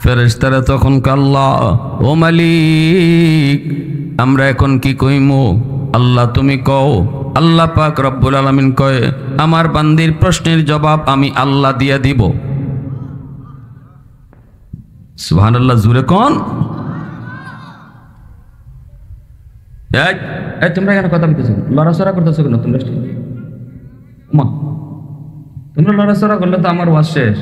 Speaker 1: ফেরেশতারা তখন আল্লাহ, ও মালিক আমরা এখন কি কইমু? আল্লাহ তুমি কও। আল্লাহ পাক রব্বুল আলামিন কয়, আমার বান্দির প্রশ্নের জবাব আমি আল্লাহ দিয়া দিব। সুবহানাল্লাহ, জোরে কোন। এই তোমরা কেন কথা বলতেছো? লড়াচড়া করতেছো কেন তোমরা? মা তোমরা লড়াচড়া করলে তো আমার ওয়াজ শেষ।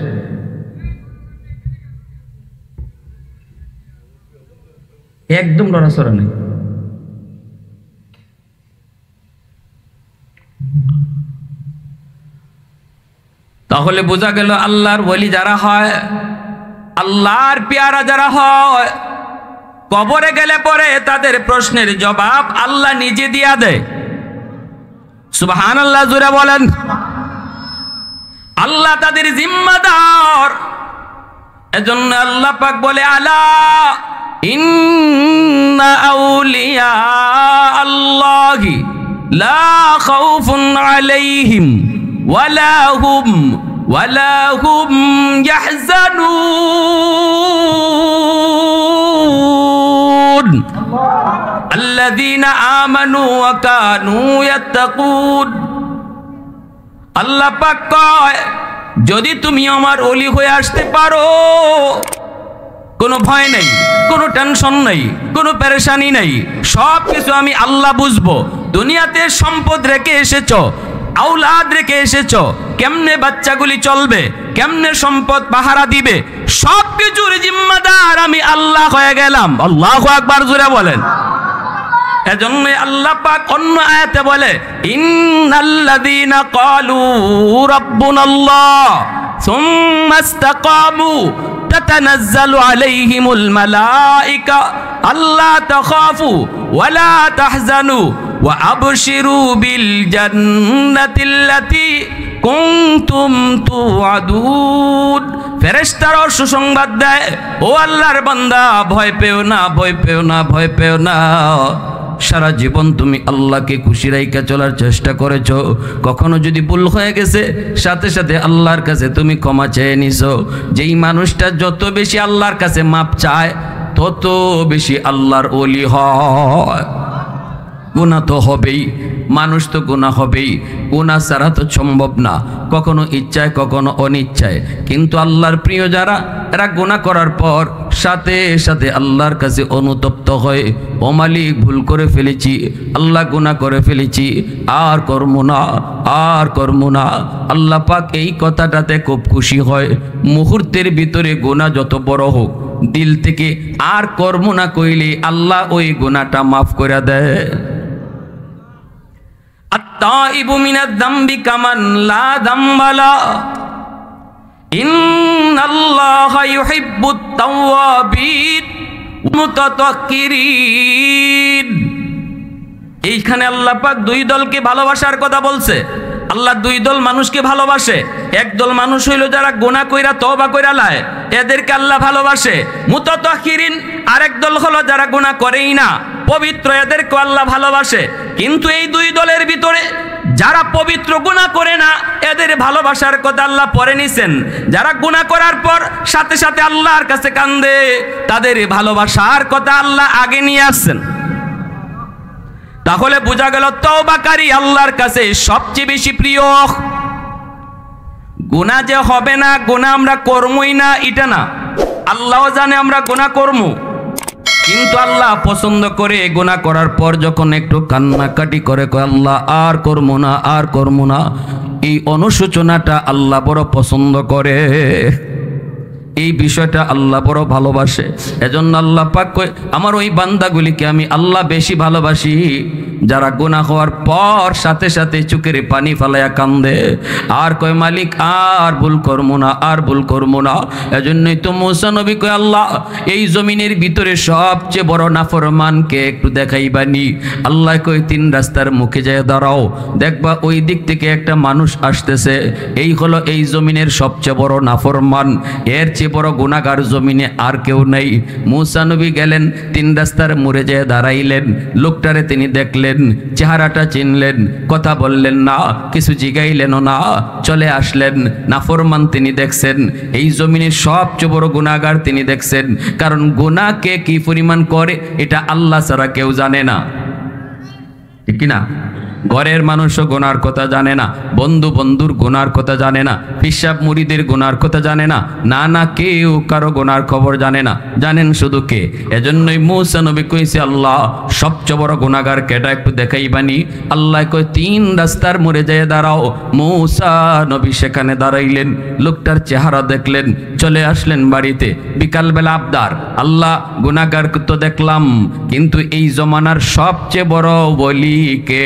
Speaker 1: একদম লড়াচড়া নেই। তাহলে বোঝা গেল আল্লাহর ওলি যারা হয়, আল্লাহর পেয়ারা যারা হয়, কবরে গেলে পরে তাদের প্রশ্নের জবাব আল্লাহ নিজে দিয়া দেয়। সুবহানাল্লাহ, জোরে বলেন। আল্লাহ তাদের জিম্মাদার। এজন্য আল্লাহ পাক বলে, আলা ইন্না আউলিয়া আল্লাহি লা খাউফুন আলাইহিম ওয়ালা হুম ইয়াহজানুন আল্লাযীনা আমানু ওয়া কানু ইয়াত্তাকুন। আল্লাহ পাক কয়, যদি তুমি আমার ওলি হয়ে আসতে পারো, কোনো ভয় নেই, কোনো টেনশন নেই, কোনো পেরেশানি নেই, সব কিছু আমি আল্লাহ বুঝবো। দুনিয়াতে সম্পদ রেখে এসেছো, আওলাদ রেখে এসেছো, কেমনে বাচ্চাগুলি চলবে, কেমনে সম্পদ পাহারা দিবে, সব কিছুর জিম্মাদার আমি আল্লাহ হয়ে গেলাম। আল্লাহু আকবার, জোরে বলেন। এজন্য আল্লাহ পাক অন্য আয়াতে বলে, ইন্নাল্লাযীনা ক্বালু রাব্বুনাল্লাহ সুম্মা ইসতাকামু তাতানাজ্জালু আলাইহিমুল মালায়েকা আল্লা তাখাফু ওয়া লা তাহজানু ওয়া আবশিরু বিল জান্নাতিল্লাতী কুনতুম তুআদুন। ফেরেশতারা সুসংবাদ দেয়, ও আল্লাহর বান্দা ভয় পেও না, ভয় পেও না, ভয় পেও না। সারা জীবন তুমি আল্লাহকে খুশি রাইখা চলার চেষ্টা করেছো, কখনো যদি ভুল হয়ে গেছে সাথে সাথে আল্লাহর কাছে তুমি ক্ষমা চেয়ে নিছো। যেই মানুষটা যত বেশি আল্লাহর কাছে মাপ চায় তত বেশি আল্লাহর ওলি হয়। গুনাহ তো হবেই, মানুষ তো গুনাহ হবেই, গুনাহ ছাড়া তো সম্ভব না, কখনো ইচ্ছায় কখনো অনিচ্ছায়। কিন্তু আল্লাহর প্রিয় যারা, এরা গুনাহ করার পর সাথে সাথে আল্লাহর কাছে অনুতপ্ত হয়, ও মালিক ভুল করে ফেলেছি, আল্লাহ গুনাহ করে ফেলেছি, আর করব না, আর করব না। আল্লাহ পাক এই কথাটাতে খুব খুশি হয়। মুহূর্তের ভিতরে গুনাহ যত বড় হোক, দিল থেকে আর করব না কইলে আল্লাহ ওই গুনাহটা মাফ করে দেয়। আত-তাইবু মিনাদ যামবি কামান লা যামবালা ইন্নাল্লাহা ইউহিব্বুত তাওয়াবিন মুতাতাক্কিরিন। এইখানে আল্লাহ পাক দুই দলকে ভালোবাসার কথা বলছে। আল্লাহ দুই দল মানুষকে ভালোবাসে। একদল মানুষ হইল যারা গুনাহ কইরা তওবা কইরা লায়, এদেরকে আল্লাহ ভালোবাসে। মুতাতাক্কিরিন আরেক দল হলো যারা গুনাহ করেই না, পবিত্র, এদেরকে আল্লাহ ভালোবাসে। কিন্তু এই দুই দলের ভিতরে যারা পবিত্র গুনাহ করে না, এদের ভালোবাসার কথা আল্লাহ পরে নিছেন। যারা গুনাহ করার পর সাথে সাথে আল্লাহর কাছে কান্দে, তাদের ভালোবাসার কথা আল্লাহ আগে নিয়ে আসছেন। তাহলে বোঝা গেল তওবাকারী আল্লাহর কাছে সবচেয়ে বেশি প্রিয়। গুনাহ যে হবে না, গুনাহ আমরা করবই না এটা না, আল্লাহও জানে আমরা গুনাহ করব, কিন্তু আল্লাহ পছন্দ করে গুনাহ করার পর যখন একটু কান্নাকাটি করে, আল্লাহ আর করবো না, আর করবো না, এই অনুশোচনাটা আল্লাহ বড় পছন্দ করে। এই বিষয়টা আল্লাহ বড় ভালোবাসে। এজন্য আল্লাহ পাক কয় আমার ওই বান্দাগুলিকে আমি আল্লাহ বেশি ভালোবাসি যারা গুনাহ হওয়ার পর সাথে সাথে চোখের পানি ফেলাইয়া কান্দে আর কয় মালিক আর ভুল করবো না, আর ভুল করবো না। এজন্যই তো মুসা নবী কয় আল্লাহ এই জমিনের ভিতরে সবচেয়ে বড় নাফরমানকে একটু দেখাইবানি। আল্লাহ কয় 3 রাস্তার মুখে যায় দাঁড়াও, দেখবা ওই দিক থেকে একটা মানুষ আসতেছে, এই হলো এই জমিনের সবচেয়ে বড় নাফরমান, এর চেয়ে বড় গুনাহগার জমিনে আর কেউ নেই। মুসা নবী গেলেন 3 রাস্তার মোড়ে যেয়ে দাঁড়াইলেন, লোকটারে তিনি দেখলেন, চেহারাটা চিনলেন, কথা বললেন না, কিছু জিগাইলেনও না, চলে আসলেন। নাফরমান তিনি দেখছেন, এই জমিনের সবচেয়ে বড় গুনাহগার তিনি দেখছেন, কারণ গুনাহ কে কি পরিমাণ করে এটা আল্লাহ ছাড়া কেউ জানে না, ঠিক কি না? ঘরের মানুষও গুনার কথা জানে না, বন্ধু বন্ধুর গুনার কথা জানে না, পিসাব মুরিদের গুনার কথা জানে না, না না কেউ কারো গুনার খবর জানে না, জানেন শুধু কে? এজন্যই মুসা নবী কইছে আল্লাহ সবচেয়ে বড় গুনাহগার কেটা একটু দেখাইবানি। আল্লাহ কয় 3 রাস্তার মোড়ে যেয়ে দাঁড়াও। মুসা নবী সেখানে দাঁড়াইলেন, লোকটার চেহারা দেখলেন, চলে আসলেন বাড়িতে। বিকালবেলা আবদার, আল্লাহ গুনাহগার তো দেখলাম, কিন্তু এই জমানার সবচেয়ে বড় বলি কে,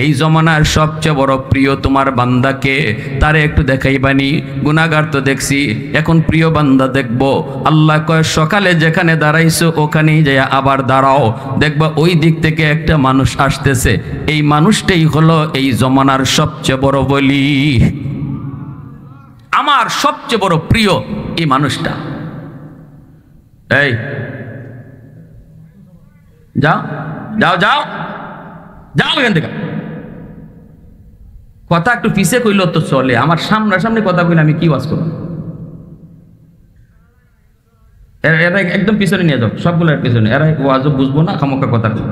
Speaker 1: এই জমানার সবচেয়ে বড় প্রিয় তোমার বান্দাকে, তারে একটু দেখাইবানি। গুনাহগার তো দেখছি, এখন প্রিয় বান্দা দেখবো। আল্লাহ কয় সকালে যেখানে দাঁড়াইছো ওখানেই যায় আবার দাঁড়াও, দেখবা ওই দিক থেকে একটা মানুষ আসতেছে, এই মানুষটাই হলো এই জমানার সবচেয়ে বড় বলি, আমার সবচেয়ে বড় প্রিয় এই মানুষটা। এই যাও যাও যাও যাও এখান থেকে। কথা একটু পিছে কইল তো চলে, আমার সামনাসামনি কথা কইলে আমি কি ওয়াজ করব? এরা একদম পিছনে নিয়ে যাও, সবগুলোর পিছনে, এরা ওয়াজও বুঝবো না, খামোকা কথা কই।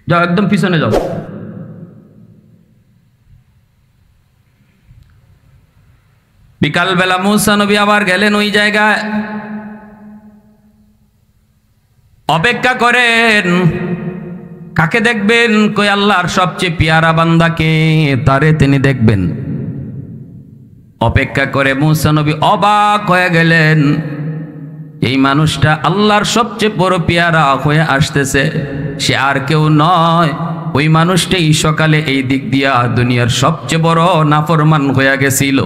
Speaker 1: যাও একদম পিছনে যাও। বিকালবেলা মুসা নবী আবার গেলেন ওই জায়গায়, অপেক্ষা করেন কাকে দেখবেন, কই আল্লাহর সবচেয়ে পিয়ারা বান্দাকে, তারে তিনি দেখবেন। অপেক্ষা করে মুসা নবী অবাক হয়ে গেলেন, এই মানুষটা আল্লাহর সবচেয়ে বড় পিয়ারা হয়ে আসতেছে, সে আর কেউ নয়, ওই মানুষটাই সকালে এই দিক দিয়া দুনিয়ার সবচেয়ে বড় নাফরমান হয়ে গেছিল।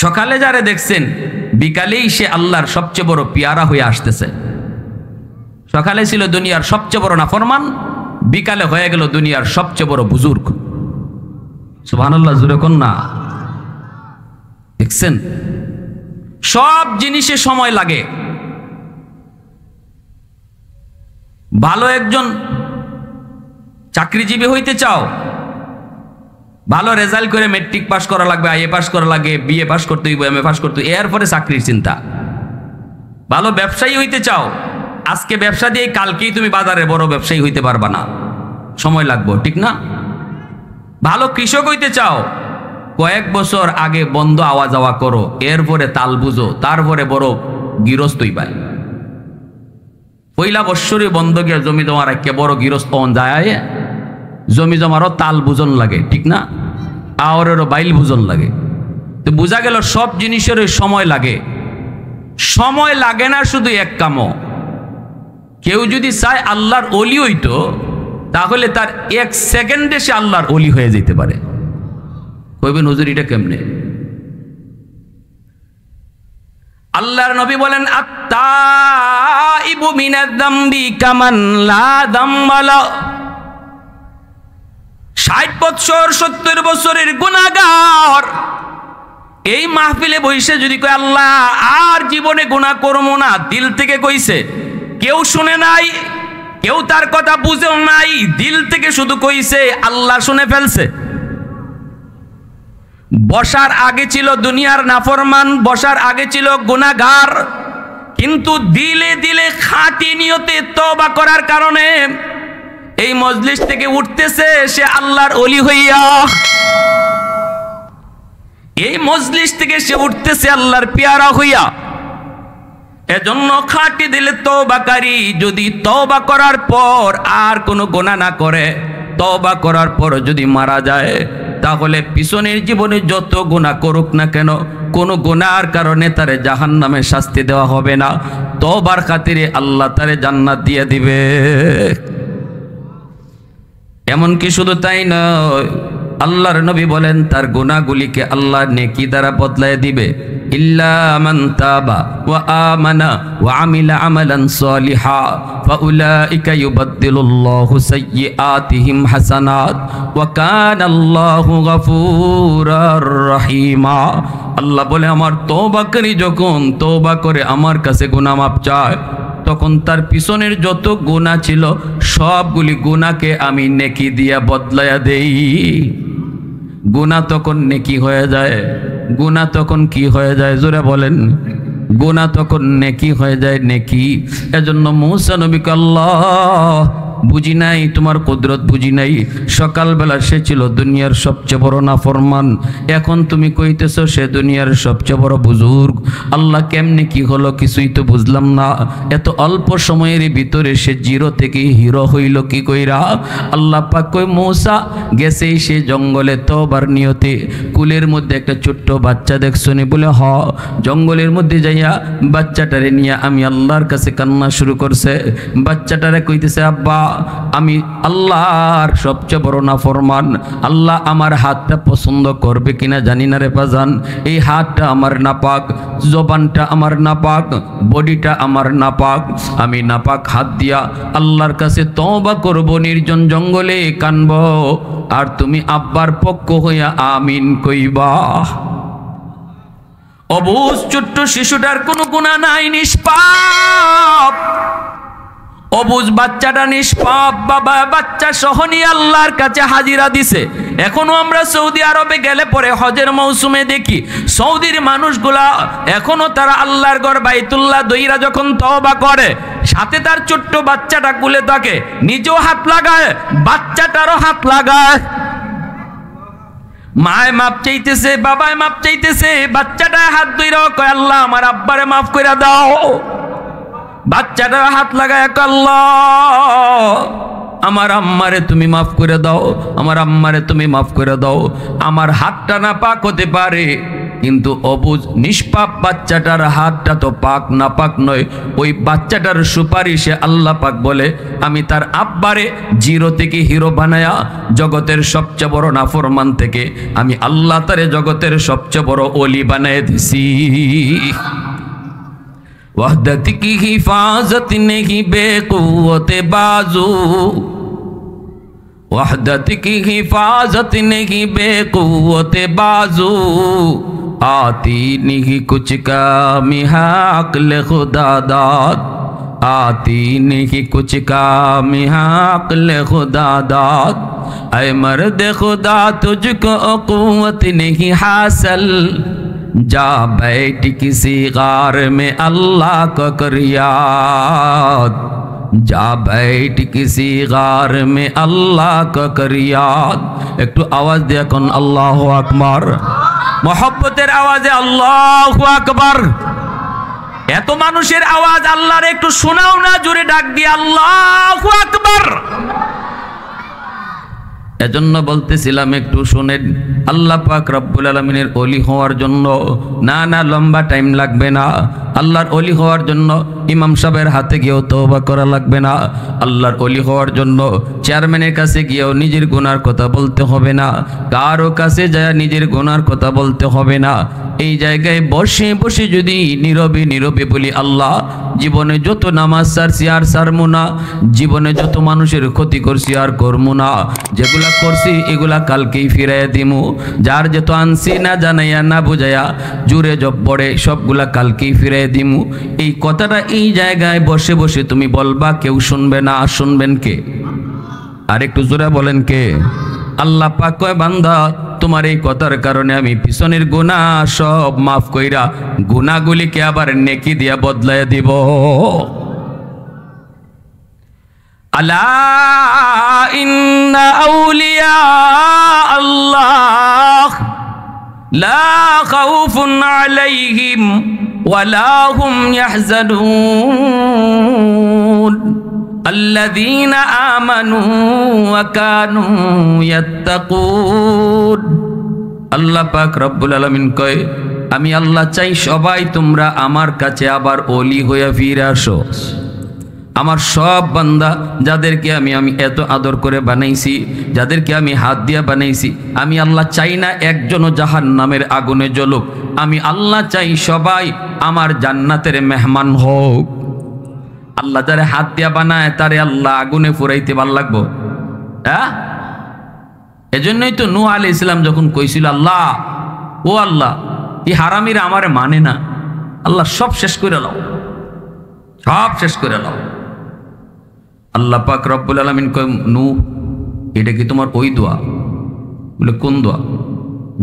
Speaker 1: সকালে যারে দেখছেন বিকালেই সে আল্লাহর সবচেয়ে বড় পিয়ারা হয়ে আসতেছে। সকালে ছিল দুনিয়ার সবচেয়ে বড় নাফরমান, বিকালে হয়ে গেল দুনিয়ার সবচেয়ে বড় বুজুর্গ। সুবহানাল্লাহ, জোরে কোন না। দেখছেন সব জিনিসে সময় লাগে। ভালো একজন চাকরিজীবী হইতে চাও, ভালো রেজাল্ট করে মেট্রিক পাস করা লাগবে, আইএ পাস করা লাগে, বিএ পাস করতে হইব, এমএ পাস করতে, এরপরে চাকরির চিন্তা। ভালো ব্যবসায়ী হইতে চাও, আজকে ব্যবসা দিয়ে কালকেই তুমি বাজারে বড় ব্যবসায়ী হইতে পারবা না, সময় লাগবে, ঠিক না? ভালো কৃষক হইতে চাও, কয়েক বছর আগে বন্ধ আওয়া যাওয়া করো, এরপরে তাল বুঝো, তারপরে বড় গৃহস্থ হইবা। পয়লা বৎসরে বন্ধ গিয়ে জমি জমা রাখে বড় গৃহস্থ যায়, জমি জমারও তাল বুঝন লাগে, ঠিক না? আওয়ারেরও বাইল বুঝন লাগে। তো বোঝা গেল সব জিনিসের সময় লাগে। সময় লাগে না শুধু এক কামও। কেউ যদি চায় আল্লাহর ওলি হইতো, তাহলে তার 1 সেকেন্ডে সে আল্লাহর ওলি হয়ে যেতে পারে। কইবেন হুজুর এটা কেমনে? আল্লাহর নবী বলেন আত্তাইবু মিনাজ যামবি কামান লা যামবা লা। 60 বছর 70 বছরের গুনাহগার এই মাহফিলে বসে যদি কয় আল্লাহ আর জীবনে গুনাহ করবো না, দিল থেকে কইছে, কেউ শুনে নাই, কেউ তার কথা বুঝেও নাই, দিল থেকে শুধু কইছে, আল্লাহ শুনে ফেলছে। বসার আগে ছিল দুনিয়ার নাফরমান, বসার আগে ছিল গুনাহগার, কিন্তু দিলে দিলে খাঁটি নিয়তে তওবা করার কারণে এই মজলিস থেকে উঠতেছে সে আল্লাহর ওলি হইয়া। এই মজলিস থেকে সে উঠতেছে আল্লাহর পেয়ারা হইয়া। এজন্য খাঁটি দিলে তওবাকারী যদি তওবা করার পর আর কোনো গুনাহ না করে, তওবা করার পর যদি মারা যায়, তাহলে পিছনের জীবনে যত গুনাহ করুক না কেন, কোনো গুনার কারণে তারে জাহান্নামে শাস্তি দেওয়া হবে না। তওবার খাতিরে আল্লাহ তারে জান্নাত দিয়ে দিবে। এমনকি শুধু তাই নয়, আল্লাহর নবী বলেন তার গুনাহগুলিকে আল্লাহ নেকি দ্বারা বদলায় দিবে। ইল্লা মান তাবা ওয়া আমানা ওয়া আমিলা আমালান সালিহা ফাউলাইকা ইউবাদদিলুল্লাহু সাইয়্যাতিহিম হাসানাত ওয়া কানাল্লাহু গফুরার রহিমা। আল্লাহ বলে আমার তওবাকারী যখন তওবা করে আমার কাছে গুনাহ মাফ চায়, তখন তার পিছনের যত গুনাহ ছিল সবগুলি গুনাহকে আমি নেকি দিয়া বদলায়া দেই। গুনাহ তখন নেকি হয়ে যায়। গুনাহ তখন কি হয়ে যায়? জোরে বলেন। গুনাহ তখন নেকি হয়ে যায়, নেকি। এজন্য মূসা নবীকে আল্লাহ বুঝি নাই, তোমার কুদরত বুঝি নাই। সকালবেলা সে ছিল দুনিয়ার সবচেয়ে বড় নাফরমান, এখন তুমি কইতেছ সে দুনিয়ার সবচেয়ে বড় বুজুর্গ। আল্লাহ কেমনে কি হলো কিছুই তো বুঝলাম না। এত অল্প সময়ের ভিতরে সে জিরো থেকে হিরো হইল কি কইরা? আল্লাহ পাক কই মূসা গেছেই সে জঙ্গলে তওবার নিয়তে। কুলের মধ্যে একটা ছোট্ট বাচ্চা দেখছনি? বলে হ। জঙ্গলের মধ্যে যাইয়া বাচ্চাটারে নিয়ে আমি আল্লাহর কাছে কান্না শুরু করছে। বাচ্চাটারে কইতেছে আব্বা আমি আল্লাহর সবচেয়ে বড় নাফরমান, আল্লাহ আমার হাতটা পছন্দ করবে কিনা জানি না রে বাজান। এই হাতটা আমার নাপাক, জবানটা আমার নাপাক, বডিটা আমার নাপাক। আমি নাপাক হাত দিয়া আল্লাহর কাছে তওবা করব, নির্জন জঙ্গলে কানব, আর তুমি আব্বার পক্ষ হইয়া আমিন কইবা। অবুঝ ছোট্ট শিশুটার কোনো গুনাহ নাই, নিষ্পাপ। অবুঝ বাচ্চাটা নিষ্পাপ। বাবা বাচ্চা সহ নিয়ে আল্লাহর কাছে হাজিরা দিছে। এখনো আমরা সৌদি আরবে গেলে পরে হজের মৌসুমে দেখি সৌদির মানুষগুলা এখনো তারা আল্লাহর ঘর বাইতুল্লাহ দইরা যখন তওবা করে, সাথে তার ছোট্ট বাচ্চাটা কুলে থাকে, নিজেও হাত লাগায়, বাচ্চাটারও হাত লাগায়। মায় মাপ চাইতেছে, বাবায় মাপ চাইতেছে, বাচ্চাটায় হাত ধইরা কয় আল্লাহ আমার আব্বারে মাফ কইরা দাও। বাচ্চাটা হাত লাগায় আল্লাহ আমার আম্মারে তুমি মাফ করে দাও, আমার আম্মারে তুমি মাফ করে দাও। আমার হাতটা না পাক হতে পারে, কিন্তু অবুঝ নিষ্পাপ বাচ্চাটার হাতটা তো পাক না পাক নয়। ওই বাচ্চাটার সুপারিশে আল্লাহ পাক বলে আমি তার আব্বারে জিরো থেকে হিরো বানায়া জগতের সবচেয়ে বড় নাফরমান থেকে আমি আল্লাহ তারে জগতের সবচেয়ে বড় ওলি বানায় দিছি। वहदत की हिफाजत नहीं बेकुव्वत बाजू, वहदत की हिफाजत नहीं बेकुव्वत बाजू, आती नहीं कुछ कामी है अक्ल खुदा दाद, आती नहीं कुछ कामी है अक्ल खुदा दाद। ऐ मर्द खुदा तुझको कुव्वत नहीं हासिल, जा बैठ किसी गार में अल्लाह को कर याद, जा बैठ किसी गार में अल्लाह को कर याद। একটু আওয়াজ দিয়ে কোন আল্লাহু আকবার, মোহাব্বতের আওয়াজে আল্লাহু আকবার। এত মানুষের আওয়াজ আল্লাহর একটু শোনাও না, জোরে ডাক দিয়ে আল্লাহু আকবার। এজন্য বলতেছিলাম একটু শুনেন, আল্লাহ পাক রব্বুল আলামিনের ওলি হওয়ার জন্য না লম্বা টাইম লাগবে না। আল্লাহর ওলি হওয়ার জন্য ইমাম সাহেবের হাতে গিয়েও তওবা করা লাগবে না। আল্লাহর ওলি হওয়ার জন্য চেয়ারম্যানের কাছে গিয়েও নিজের গুনার কথা বলতে হবে না, কারো কাছে যায় নিজের গুনার কথা বলতে হবে না। এই জায়গায় বসে বসে যদি নীরবে নীরবে বলি আল্লাহ জীবনে যত নামাজ সারছি আর সারমু না, জীবনে যত মানুষের ক্ষতি করছি আর করমু না, যেগুলা করছি এগুলা কালকেই ফিরাইয়া দিমু, যার যত আনছি না জানাইয়া না বুঝাইয়া জুড়ে জব্বরে সবগুলা কালকেই ফিরাইয়া দিমু। এই কথাটা এই জায়গায় বসে বসে তুমি বলবা, কেউ শুনবে না। শুনবেন কে? আর একটু জোরে বলেন কে? আল্লাহ পাক কয় বান্দা তোমার এই কথার কারণে আমি পিছনের গুনাহ সব মাফ কইরা গুনাহগুলিকে আবার নেকি দিয়া বদলাইয়া দিব। আলা ইন্না আউলিয়া আল্লাহ লা খাউফুন আলাইহিম ওয়ালা হুম ইয়াহজানুন। আল্লাযীনা আমানু ওয়া কানু ইয়াত্তাকুন। আল্লাহ পাক রব্বুল আলামিন কয়, আমি আল্লাহ চাই সবাই তোমরা আমার কাছে আবার ওলি হয়ে ফিরে আসো। আমার সব বান্দা যাদেরকে আমি এত আদর করে বানাইছি, যাদেরকে আমি হাত দিয়া বানাইছি, আমি আল্লাহ চাই না একজনও জাহান্নামের আগুনে জ্বলুক। আমি আল্লাহ চাই সবাই আমার জান্নাতের মেহমান হোক। আল্লাহ যারে হাত দিয়া বানায় তারে আল্লাহ আগুনে ফুরাইতে ভাল লাগবো? হ্যাঁ, এজন্যই তো নূহ আলাইহিস সালাম যখন কইছিল, আল্লাহ ও আল্লাহ, এই হারামিরা আমারে মানে না, আল্লাহ সব শেষ করে লাও, সব শেষ করে লাও। আল্লাহ পাক রব্বুল আলামিন কয়, নূহ এটা কি তোমার ওই দোয়া? বলে কোন দোয়া?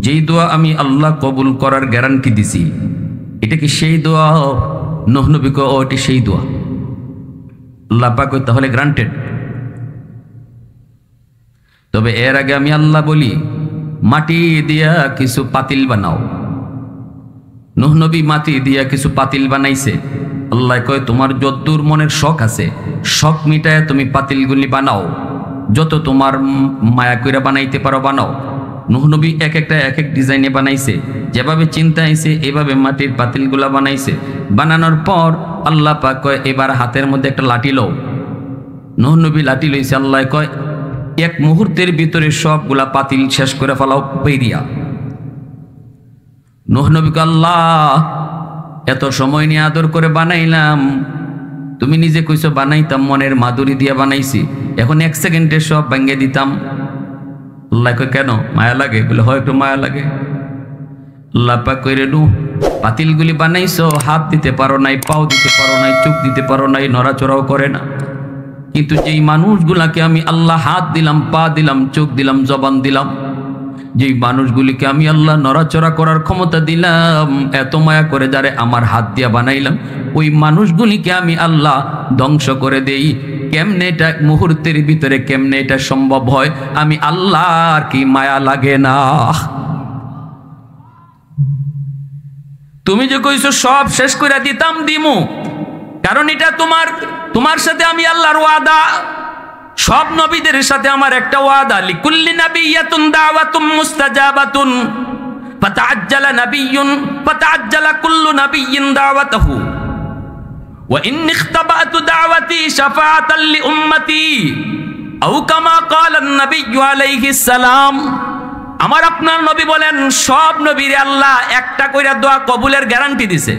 Speaker 1: যেই দোয়া আমি আল্লাহ কবুল করার গ্যারান্টি দিছি, এটা কি সেই দোয়া? নূহ নবী কয়, ও এটি সেই দোয়া। আল্লাহ পাক কয়, তাহলে গ্রান্টেড। তবে এর আগে আমি আল্লাহ বলি, মাটি দিয়া কিছু পাতিল বানাও। নূহ নবী মাটি দিয়া কিছু পাতিল বানাইছে। আল্লাহ কয়, তোমার যতদূর মনের শখ আছে, শখ মিটায় তুমি পাতিলগুলি বানাও, যত তোমার মায়া কইরা বানাইতে পারো বানাও। নূহ নবী এক একটা এক এক ডিজাইনে বানাইছে, যেভাবে চিন্তা আইছে এভাবে মাটির পাতিলগুলা বানাইছে। বানানোর পর আল্লাহ পাক কয়, এবার হাতের মধ্যে একটা লাঠি লও। নূহ নবী লাঠি লইছে। আল্লাহ কয়, এক মুহূর্তের ভিতরে সবগুলা পাতিল শেষ করে ফেলাও পেরিয়া। নূহ নবী কয়, আল্লাহ এত সময় নিয়ে আদর করে বানাইলাম, তুমি নিজে কইছো বানাইতাম মনের মাধুরী দিয়া বানাইছি, এখন এক সেকেন্ডে সব ভাঙ্গে দিতাম। আল্লাহ কয়, কেন মায়া লাগে? বলে, হয় একটু মায়া লাগে। আল্লাহ পাক কইরে, নূহ পাতিলগুলি বানাইছো, হাত দিতে পারো নাই, পাও দিতে পারো নাই, চোখ দিতে পারো নাই, নড়াচড়াও করে না। কিন্তু যেই মানুষগুলাকে আমি আল্লাহ হাত দিলাম, পা দিলাম, চোখ দিলাম, জবান দিলাম, যেই মানুষগুলিকে আমি আল্লাহ নড়াচড়া করার ক্ষমতা দিলাম, এত মায়া করে যারে আমার হাত দিয়া বানাইলাম, ওই মানুষগুলিকে আমি আল্লাহ ধ্বংস করে দেই। কেমনে এটা মুহূর্তের ভিতরে, কেমনে এটা সম্ভব হয়? আমি আল্লাহর কি মায়া লাগে না? তুমি যে কইছো সব শেষ করে দিতাম, দিমু, কারণ এটা তোমার সাথে আমি আল্লাহর ওয়াদা। সব নবীদের সাথে আমার একটা ওয়াদা, লিকুল্লি নাবিয়্যাতুন দাওয়াতুম মুস্তাজাবাতুন ফাতাআজ্জালা কুল্লু নাবিয়্যিন দাওয়াতাহু ওয়া ইন্নী ইখতাবাতু দাওয়াতি শাফাআতাল লিউম্মতি আও কামা ক্বালা আন-নাবিয়্যু আলাইহিস সালাম। আমার আপনার নবী বলেন, সব নবীরে আল্লাহ একটা কইরা দোয়া কবুলের গ্যারান্টি দিছে,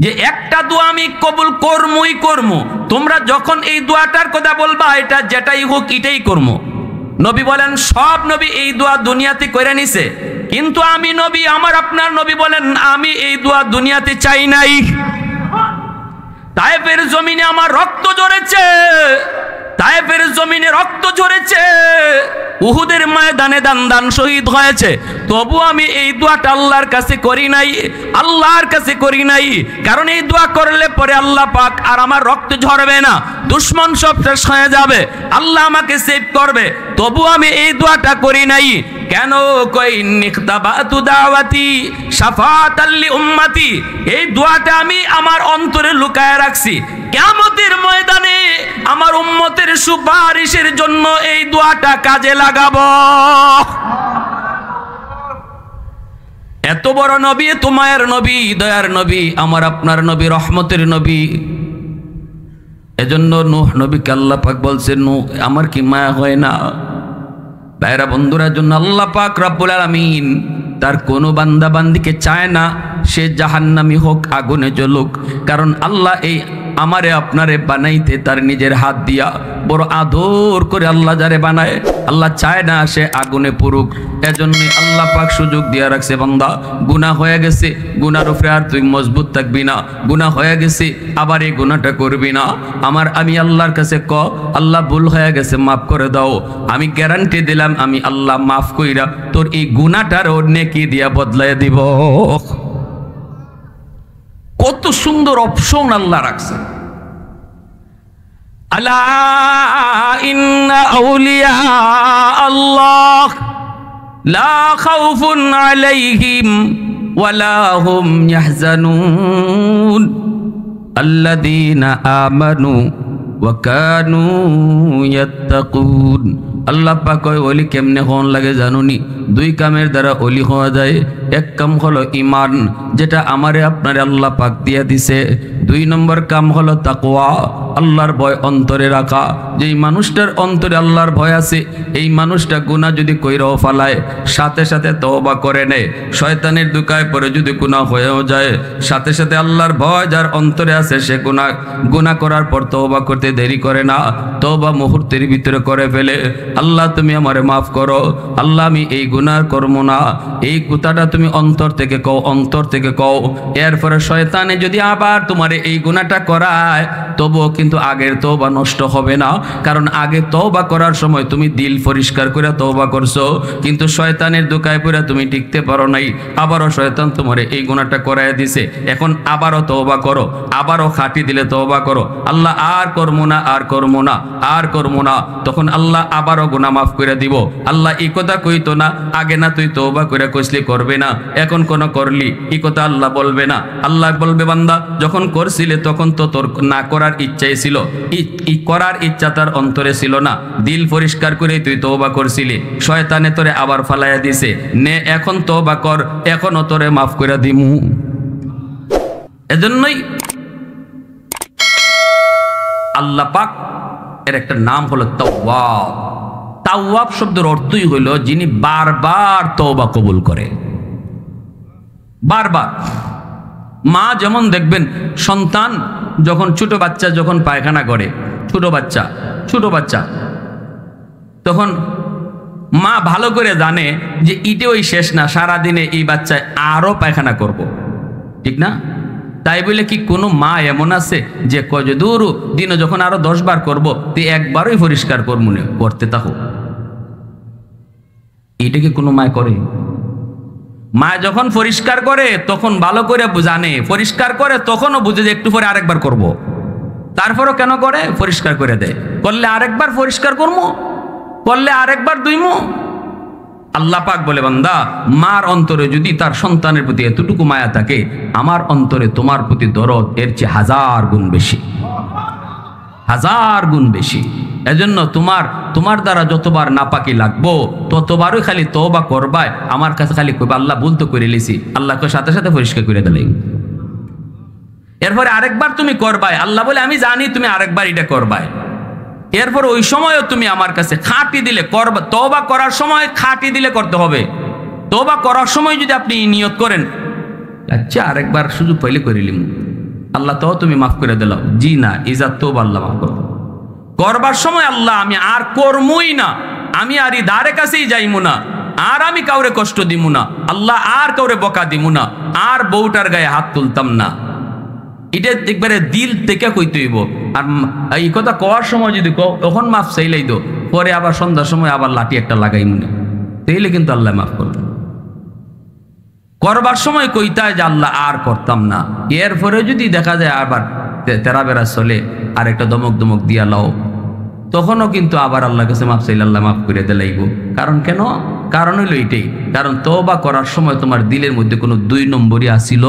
Speaker 1: যে একটা দোয়া আমি কবুল করমই করমু। তোমরা যখন এই দোয়াটার কথা বলবা, এটা যেটাই হোক এটাই করমু। নবী বলেন, সব নবী এই দোয়া দুনিয়াতে কইরা নিছে, কিন্তু আমি নবী, আমার আপনার নবী বলেন, আমি এই দোয়া দুনিয়াতে চাই নাই। তায়েফের জমিনে আমার রক্ত ঝরেছে, তায়েফের জমিনে রক্ত ঝরেছে, উহুদের ময়দানে দান শহীদ হয়েছে, তবু আমি এই দোয়াটা আল্লাহর কাছে করি নাই, আল্লাহর কাছে করি নাই। কারণ এই দোয়া করলে পরে আল্লাহ পাক আর আমার রক্ত ঝরবে না, দুশ্মন সব শেষ হয়ে যাবে, আল্লাহ আমাকে সেভ করবে, তবু আমি এই দোয়াটা করি নাই। কেন? কই নিখতাবাতু দাওয়াতি শাফাআতাল লিউম্মতি, এই দোয়াটা আমি আমার অন্তরে লুকায় রাখছি, কিয়ামতের ময়দানে আমার উম্মতের সুপারিশের জন্য এই দোয়াটা কাজে লাগাবো। এত বড় নবী, তোমার নবী, দয়ার নবী, আমার আপনার নবী, রহমতের নবী। এজন্য নূহ নবীকে আল্লাহ পাক বলছে, নূহ আমার কি মায়া হয় না? ভাইরা বন্ধুরা, জন্য আল্লাহ পাক রব্বুল আলামিন তার কোনো বান্দা বান্দিকে চায় না সে জাহান্নামী হোক, আগুনে জ্বলুক। কারণ আল্লাহ এই আমারে আপনারে বানাইতে তার নিজের হাত দিয়া বড় আদর করে আল্লাহ যারে বানায়, আল্লাহ চায় না সে আগুনে পুরুক। এজন্য আল্লাহ পাক সুযোগ দিয়া রাখছে, বান্দা গুনাহ হয়ে গেছে, গুনার উপরে আর তুই মজবুত থাকবি না, গুনাহ হয়ে গেছে আবার এই গুনাহটা করবি না। আমি আল্লাহর কাছে আল্লাহ ভুল হয়ে গেছে, মাফ করে দাও। আমি গ্যারান্টি দিলাম, আমি আল্লাহ মাফ কইরা তোর এই গুনাহটার নেকি দিয়া বদলায় দিব। কত সুন্দর অপশন আল্লাহ রাখছে। আলা ইন্না আউলিয়া আল্লাহ লা খাউফুন আলাইহিম ওয়ালা হুম ইয়াহজানুন আল্লাযীনা আমানু ওয়া কানু ইয়াত্তাকুন। আল্লাহ পাক কয় ওলি কেমনে হন লাগে জানুনি? দুই কামের দ্বারা ওলি হওয়া যায়। এক কাম হলো ঈমান, যেটা আমারে আপনারে আল্লাহ পাক দিয়া দিছে। দুই নম্বর কাম হলো তাকওয়া, আল্লাহর ভয় অন্তরে রাখা। যেই মানুষটার অন্তরে আল্লাহর ভয় আছে, এই মানুষটা গুনাহ যদি কইরাও ফালায়, সাথে সাথে তওবা করে নেয়। শয়তানের দুকায় পরে যদি গুনাহ হয়েও যায়, সাথে সাথে আল্লাহর ভয় যার অন্তরে আছে, সে গুনাহ করার পর তওবা করতে দেরি করে না, তওবা মুহূর্তের ভিতরে করে ফেলে। আল্লাহ তুমি আমারে মাফ করো, আল্লাহ আমি এই গুনাহ করব না, এই কথাটা তুমি অন্তর থেকে কও, অন্তর থেকে কও। এরপরে শয়তানে যদি আবার তোমারে এই গুনাহটা করায়, তবুও কিন্তু আগের তওবা নষ্ট হবে না, কারণ আগে তওবা করার সময় তুমি দিল পরিষ্কার করে তওবা করছো, কিন্তু শয়তানের দোকায় পড়ে তুমি টিকতে পারো নাই। আবারও শয়তান তোমারে এই গুনাহটা করায় দিছে, এখন আবারও তওবা করো, আবারও খাটি দিলে তওবা করো। আল্লাহ আর করবো না, আর করবো না, আর করবো না, তখন আল্লাহ আবারও গুনাহ মাফ করে দিব। আল্লাহ এই কথা কইতো না, আগে না তুই তওবা করে কইসলি করবে না, এখন কোন করলি, এই কথা আল্লাহ বলবে না। আল্লাহ বলবে বান্দা যখন করছিলে তখন তো তোর না করার ইচ্ছাই ছিল, করার ইচ্ছা তার অন্তরে ছিল না, দিল পরিষ্কার করে তুই তওবা করছিলি, শয়তানে তোরে আবার ফালাইয়া দিছে, নে এখন তওবা কর, এখনো তোরে মাফ করে দিমু। এজন্যই আল্লাহ পাক এর একটা নাম হলো তাওয়াব। তাওয়াব শব্দের অর্থই হইল যিনি বারবার তওবা কবুল করে, বারবার। মা যেমন দেখবেন সন্তান যখন ছোট বাচ্চা যখন পায়খানা করে, ছোট বাচ্চা তখন মা ভালো করে জানে যে ইটে ওই শেষ না, সারাদিনে এই বাচ্চায় আরো পায়খানা করব, ঠিক না? তাই বলে কি কোনো মা এমন আছে যে কয় দূর দিনে যখন আরো 10 বার করবো তুই একবারই পরিষ্কার করতে থাকো? এটা কি কোনো মা করে? মা যখন পরিষ্কার করে তখন ভালো করে জানে, পরিষ্কার করে তখনও বুঝে যে একটু পরে আরেকবার করব। তারপরও কেন করে? পরিষ্কার করে দেয়, করলে আরেকবার পরিষ্কার করবো, করলে আরেকবার ধুইমু। আল্লাহ পাক বলে বান্দা মার অন্তরে যদি তার সন্তানের প্রতি এতটুকু মায়া থাকে, আমার অন্তরে তোমার প্রতি দরদ এর চেয়ে 1000 গুণ বেশি, 1000 গুণ বেশি। এজন্য তোমার দ্বারা যতবার নাপাকি লাগবো ততবারই খালি তওবা করবাই, আমার কাছে খালি কইবা আল্লাহ ভুল তো করে লিছি, আল্লাহকে সাথে সাথে পরিষ্কার করে দিলে। এরপরে আরেকবার তুমি করবাই, আল্লাহ বলে আমি জানি তুমি আরেকবার এটা করবাই। এরপর ওই সময়ও তুমি আমার কাছে খাঁটি দিলে করবা, তওবা করার সময় খাঁটি দিলে করতে হবে। তওবা করার সময় যদি আপনি নিয়ত করেন আচ্ছা আরেকবার সুযোগ পাইলে করিলিম, আল্লাহ তো তুমি মাফ করে দিলাম, জি না, ইজাত তওবা আল্লাহ মাফ করবে। করবার সময় আল্লাহ আমি আর করমই না, আমি আর ইদারে কাছেই যাইমু না, আর আমি কাউরে কষ্ট দিমু না, আল্লাহ আর কাউরে বকা দিমু না, আর বউটার গায়ে হাত তুলতাম না। এটা একবারে দিল থেকে কইতে হইব। আর এই কথা কওয়ার সময় যদি তখন মাফ চাইলেই দো, পরে আবার সন্ধ্যার সময় আবার লাঠি একটা লাগাই মনে, তাইলে কিন্তু আল্লাহ মাফ করবে। করবার সময় কইতায় যে আল্লাহ আর করতাম না, এরপরে যদি দেখা যায় আবার তেরা বেড়া চলে আর একটা দমক দিয়া লাও, তখনও কিন্তু আবার আল্লাহর কাছে মাফ চাইলে আল্লাহ মাফ করে দিলাইব। কারণ কেন? কারণ হইল এইটাই, কারণ তওবা করার সময় তোমার দিলের মধ্যে কোনো 2 নম্বরই আসিল।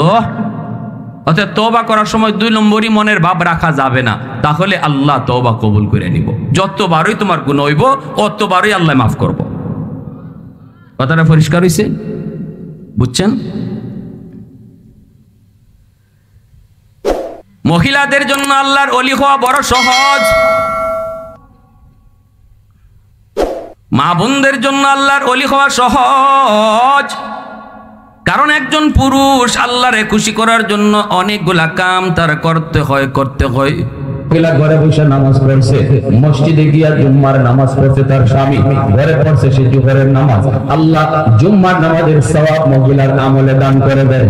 Speaker 1: অর্থাৎ তওবা করার সময় 2 নম্বরই মনের ভাব রাখা যাবে না, তাহলে আল্লাহ তওবা কবুল করে নিব। যতবারই তোমার গুনাহ হইব অতবারই আল্লাহ মাফ করব। কথাটা পরিষ্কার হইছে? বুঝছেন? মহিলাদের জন্য আল্লাহর ওলি হওয়া বড় সহজ, মা বোনদের জন্য আল্লাহর ওলি হওয়া সহজ। কারণ একজন পুরুষ আল্লাহরে খুশি করার জন্য অনেকগুলা কাম তার করতে হয়।
Speaker 2: মহিলা ঘরে বসে নামাজ পড়ছে, মসজিদে গিয়া জুম্মার নামাজ পড়ছে তার স্বামী, ঘরে পড়ছে সে জোহরের নামাজ, আল্লাহ জুম্মার নামাজের সওয়াব মহিলার আমলে দান করে দেয়।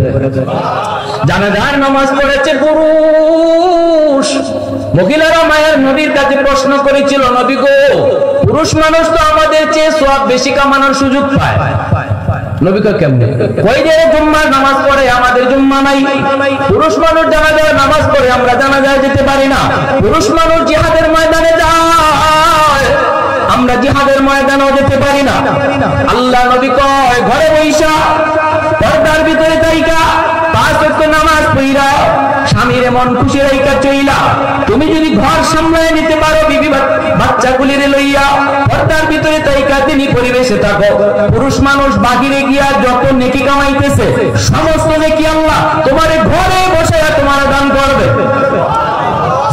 Speaker 2: জানাজার নামাজ পড়েছে পুরুষ, মহিলারা মায়ের নবীর কাছে প্রশ্ন করেছিল, নবী গো পুরুষ মানুষ তো আমাদের চেয়ে সওয়াব বেশি কামানোর সুযোগ পায়, নবী কয় কেমনে? কই যে জুম্মার নামাজ পড়ে আমাদের জুম্মা নাই, পুরুষ মানুষ জানাজার নামাজ পড়ে আমরা জানাজায় যেতে পারি না, পুরুষ মানুষ জিহাদের ময়দানে যায় আমরা জিহাদের ময়দানেও যেতে পারি না। আল্লাহ নবী কয় ঘরে বইসা পর্দার ভিতরে তাইকা 5 ওয়াক্ত নামাজ পড়িরা স্বামীর মন খুশি রাইকা চইলা তুমি যদি ঘর সামলায় নিতে পারো বিবি বাচ্চাগুলির লইয়া পর্দার ভিতরে তাইকা তিনি পরিবেশে থাকো, পুরুষ মানুষ বাহিরে গিয়া যত নেকি কামাইতেছে সমস্ত নেকি আল্লাহ তোমার ঘরে বসে তোমার দান করবে।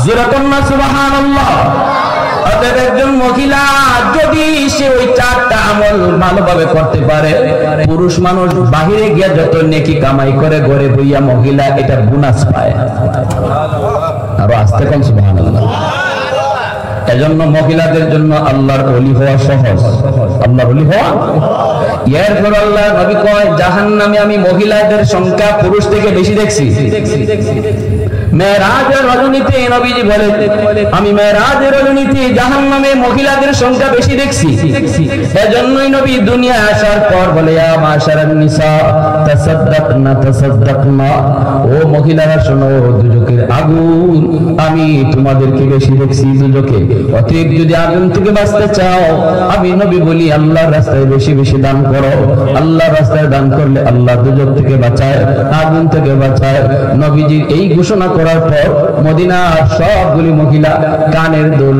Speaker 2: যেরকম সুবহানাল্লাহ। অতএব একজন মহিলা যদি সে ওই 4টা আমল ভালোভাবে করতে পারে, পুরুষ মানুষ বাহিরে গিয়া যত নেকি কামাই করে ঘরে বইয়া মহিলা এটা বোনাস পায়। আরো আস্তে কোন সুবহানাল্লাহ। এজন্য মহিলাদের জন্য আল্লাহর ওলি হওয়া সহজ। আল্লাহর ওলি হওয়া এরপর আল্লাহ নবী কয় জাহান্নামে আমি মহিলাদের সংখ্যা পুরুষ থেকে বেশি দেখছি। মেরাজের রজনীতে নবীজি বলেন আমি মেরাজের রজনীতে জাহান্নামে মহিলাদের সংখ্যা বেশি দেখছি। এজন্যই নবী দুনিয়া আসার পর বলে ইয়া মাশারান নিসা তাসাদদাকনা তাসাদদাকনা, ও মহিলারা শোনো দুজকের আগুন আমি তোমাদেরকে বেশি দেখছি দুজকে। অতএব যদি আগুন থেকে বাঁচতে চাও আমি নবী বলি আল্লাহর রাস্তায় বেশি বেশি দান করো। আল্লাহর রাস্তায় দান করলে আল্লাহ দুজক থেকে বাঁচায়, আগুন থেকে বাঁচায়। নবীজির এই ঘোষণা করার পর মদিনার সবগুলি মহিলা কানের দুল,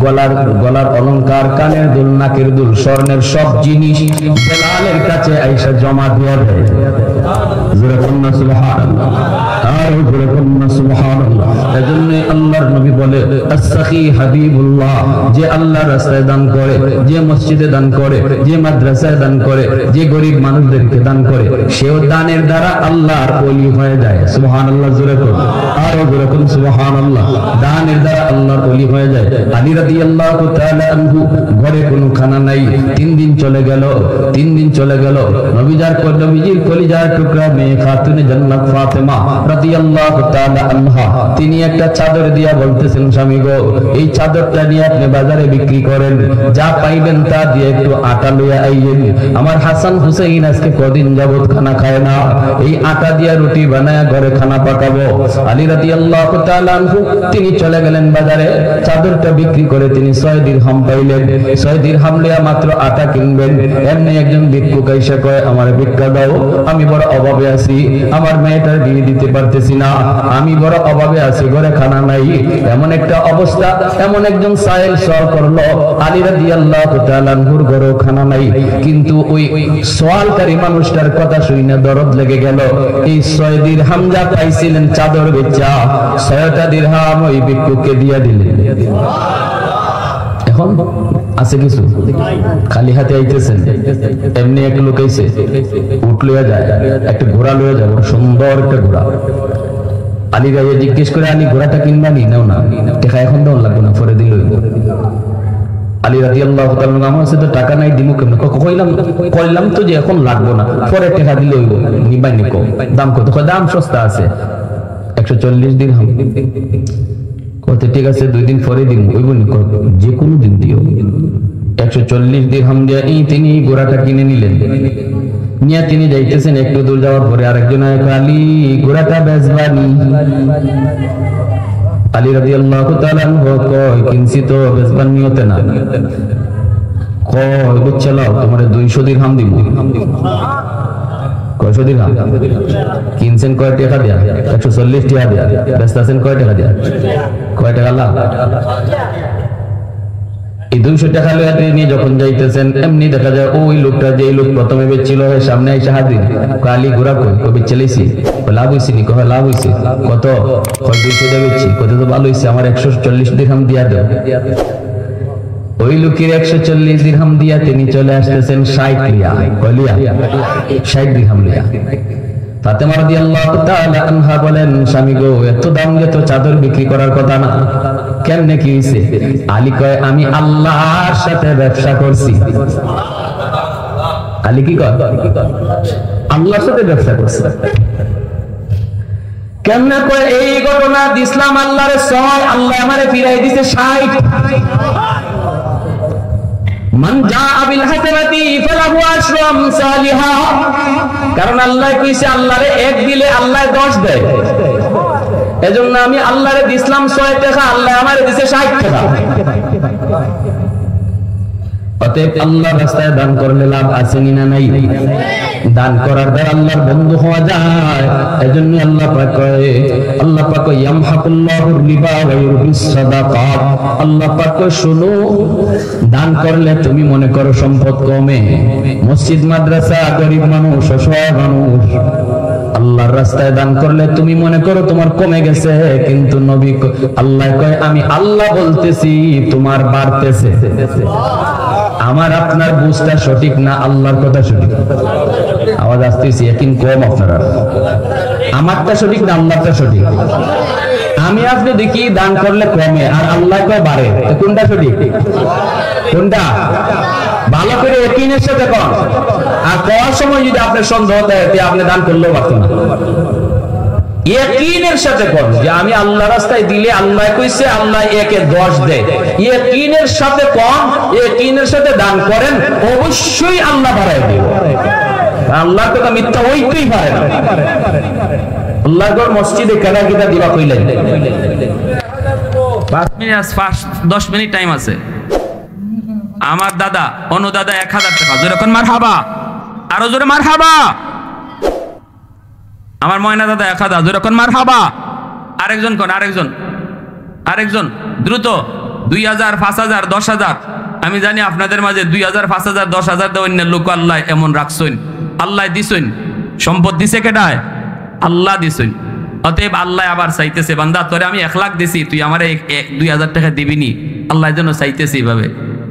Speaker 2: গলার অলংকার, কানের দুল, নাকের দুল, স্বর্ণের সব জিনিস বেলালের কাছে আইসা জমা দিয়ে দেয়। সুবহানাল্লাহ। আর সুবহানাল্লাহ। এজন্য আল্লাহর নবী বলে আস-সাখী হাবিবুল্লাহ, যে আল্লাহর রাস্তায় দান করে, যে মসজিদে দান করে, যে মাদ্রাসায় দান করে, যে গরিব মানুষদেরকে দান করে, সেও দানের দ্বারা আল্লাহর ওলি হয়ে যায়। সুবহানাল্লাহ। জোরে করুন, আরো জোরে করুন সুবহানাল্লাহ। দানের দ্বারা আল্লাহর ওলি হয়ে যায়। আলী রাদিয়াল্লাহু তাআলা আনহু ঘরে কোনো খানা নাই, 3 দিন চলে গেল। নবীজির কলিজার টুকরা মেয়ে খাতুনে জান্নাত ফাতেমা রাদিয়াল্লাহু তাআলা আনহা তিনি একটা চাদর দিয়া বলতেছেন স্বামী গো এই চাদরটা নিয়ে আপনি বাজারে বিক্রি করেন, যা পাইবেন তা দিয়ে একটু আটা লইয়া আইয়েন। আমার হাসান হুসাইন আজকে কদিন যাবত খানা খায় না, এই আটা দিয়া রুটি বানায়া ঘরে খানা পাকাবো। আলী রাদিয়াল্লাহু তাআলা আনহু তিনি চলে গেলেন বাজারে, চাদরটা বিক্রি করে তিনি 6 দিরহাম পাইলেন। 6 দিরহাম লইয়া মাত্র আটা কিনবেন। এমনি একজন ভিক্ষুক আইসা কয় আমার ভিক্ষা দাও, আমি বড় অভাবে আছি, আমার মেয়েটার বিয়ে দিতে পারতেছি না, আমি বড় অভাবে আছি, ঘরে খানা নাই। এমন একটা অবস্থা, এমন একজন সাইল সওয়াল করলো আলী রাদিয়াল্লাহু তাআলা আনহুর ঘরেও খানা নাই। কিন্তু ওই সওয়ালকারী মানুষটার কথা শুনে দরদ লেগে গেল। এই 6 দিরহাম যা পাইছিলেন চাদর বেচা, 6টা দিরহাম ওই ভিক্ষুককে দিয়া দিলেন। এখন আছে কিছু খালি হাতে আইতেছেন, এমনি এক লোক আইছে, উঠ লইয়া যায়, একটা ঘোড়া লইয়া যাবো, সুন্দর একটা ঘোড়া। আলী গাইয়ে জিজ্ঞেস করে আলী ঘোড়াটা কিনবা নি? নাও না, টাকা এখন দেওয়া লাগবে না, পরে দিল। আলী রাদিয়াল্লাহু তাআলা আমার কাছে তো টাকা নাই, দিমু কেমনে? কইলাম তো যে এখন লাগবো না, পরে টাকা দিলে হইব। নিবাই নি কো দাম কত? দাম সস্তা আছে, 140 দিরহাম। কত? ঠিক আছে 2 দিন পরে দিন। ওইব নি, যে কোনো দিন দিও। 140 দিরহাম দিয়ে তিনি ঘোড়াটা কিনে নিলেন। নিয়ে তিনি যাইতেছেন, একটু দূর যাওয়ার পরে আরেকজন আলী ঘোড়াটা বেচবানি? আলী রাদিয়াল্লাহু তাআলা কয় কিনছি তো, বেচবার নিয়তে না। কয় বুঝছালো তোমার 200 দিরহাম দিব। 100 দিরহাম কিনছেন কয় টাকা দিয়া? 140 টাকা দিয়া। বেচতেছেন কয় টাকা দিয়া? কয় টাকা লাভ? এই 200 টাকা নিয়ে যখন যাইতেছেন, এমনি দেখা যায় ওই লোকটা, যে লোক প্রথমে বেচছিল, সামনে এসে হাজির। আলী ঘোড়া কই? কবি চলেছি। লাভ হয়েছে নি? কয় লাভ হয়েছে। কত? 200 টাকা বেচছি। কত? তো ভালো হয়েছে, আমার 140 দিরহাম দিয়া দেও। ওই লোকের 140 দিরহাম দিয়া তিনি চলে আসতেছেন 60 লিয়া। কয় লিয়া? 60 দিরহাম লিয়া। ফাতেমা রাদিয়াল্লাহু তাআলা আনহা বলেন স্বামী গো এত দাম দিয়ে তো চাদর বিক্রি করার কথা না, কেমনে কি হইছে? আলী কয় আমি আল্লাহর সাথে ব্যবসা করছি। আলী কি কয়? আল্লাহর সাথে ব্যবসা করছি। কেমনে কয়? এই ঘটনা দিছিলাম আল্লাহর সওয়াল, আল্লাহ আমারে ফিরাই দিতে 60। মান জাআ বিল হাসানাতি ফালাহু আশরু আমসালিহা। কারণ আল্লাহ কইছে আল্লাহরে 1 দিলে আল্লাহ 10 দেয়। এজন্য আমি আল্লাহরে দিছিলাম 6 টাকা, আল্লাহ আমারে দিছে 60 টাকা। অতএব আল্লাহর রাস্তায় দান করলে লাভ আছে না নাই? দান করার দ্বারা আল্লাহর বন্ধু হওয়া যায়। এজন্য আল্লাহ পাক কয়, আল্লাহ পাক কয় ইয়ামহাকুল্লাহুর রিবা ওয়া ইউরবিস সাদাকাত। আল্লাহ পাক কয় শোনো, দান করলে তুমি মনে করো সম্পদ কমে, মসজিদ মাদ্রাসা, গরিব মানুষ, অসহায় মানুষ, আল্লাহর রাস্তায় দান করলে তুমি মনে করো তোমার কমে গেছে, কিন্তু নবী আল্লাহ কয় আমি আল্লাহ বলতেছি তোমার বাড়তেছে। আমার আপনার বুঝটা সঠিক না, আল্লাহর কথা সঠিক? আওয়াজ আসতেছি এখন কম আপনারা। আমারটা সঠিক না আল্লাহটা সঠিক? আমি আপনি দেখি দান করলে কমে আর আল্লাহ কয় বাড়ে, কোনটা সঠিক? কোনটা? ভালো করে ইয়াকিনের সাথে কোন। আর কোয়ার সময় যদি আপনার সন্দেহ দেয় আপনি দান করলেও পারতেন না। ইয়াকিনের সাথে কোন যে আমি আল্লাহ রাস্তায় দিলে আল্লাহ কইছে আল্লাহ একে 10 দেয়। ইয়াকিনের সাথে কোন, ইয়াকিনের সাথে দান করেন, অবশ্যই আল্লাহ বাড়ায় দিবে। আল্লাহর কথা মিথ্যা হইতেই পারে না। আল্লাহর ঘর মসজিদে কেনা কিটা দিবা কইলেন?
Speaker 1: 10 মিনিট টাইম আছে। আমার দাদা অনুদাদা 1000 টাকা, যেরকম মারহাবা, আরো জোরে মারহাবা। আমার ময়না দাদা 1000, যেরকম মারহাবা। আরেকজন কোন, আরেকজন দ্রুত 2000, 5000, 10000। আমি জানি আপনাদের মাঝে 2000, 5000, 10000 দেওয়ার লোক আল্লাহ এমন রাখছেন, আল্লাহ দিছেন। সম্পদ দিছে কেডায়? আল্লাহ দিছেন। অতএব আল্লাহ আবার চাইতেছে, বান্দা তোরে আমি 1 লাখ দিছি, তুই আমার 2000 টাকা দিবিনি? আল্লাহ যেন চাইতেছে এইভাবে।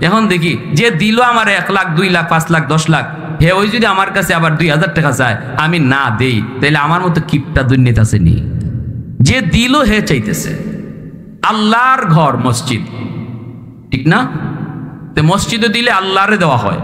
Speaker 1: এখন দেখি যে দিল আমার 1 লাখ, 2 লাখ, 5 লাখ, 10 লাখ, হে ওই যদি আমার কাছে আবার 2000 টাকা চায়, আমি না দেই, তাহলে আমার মতো কিপটা দুর্নীতি আছে নি? যে দিল হে চাইতেছে। আল্লাহর ঘর মসজিদ, ঠিক না? মসজিদে দিলে আল্লাহরে দেওয়া হয়।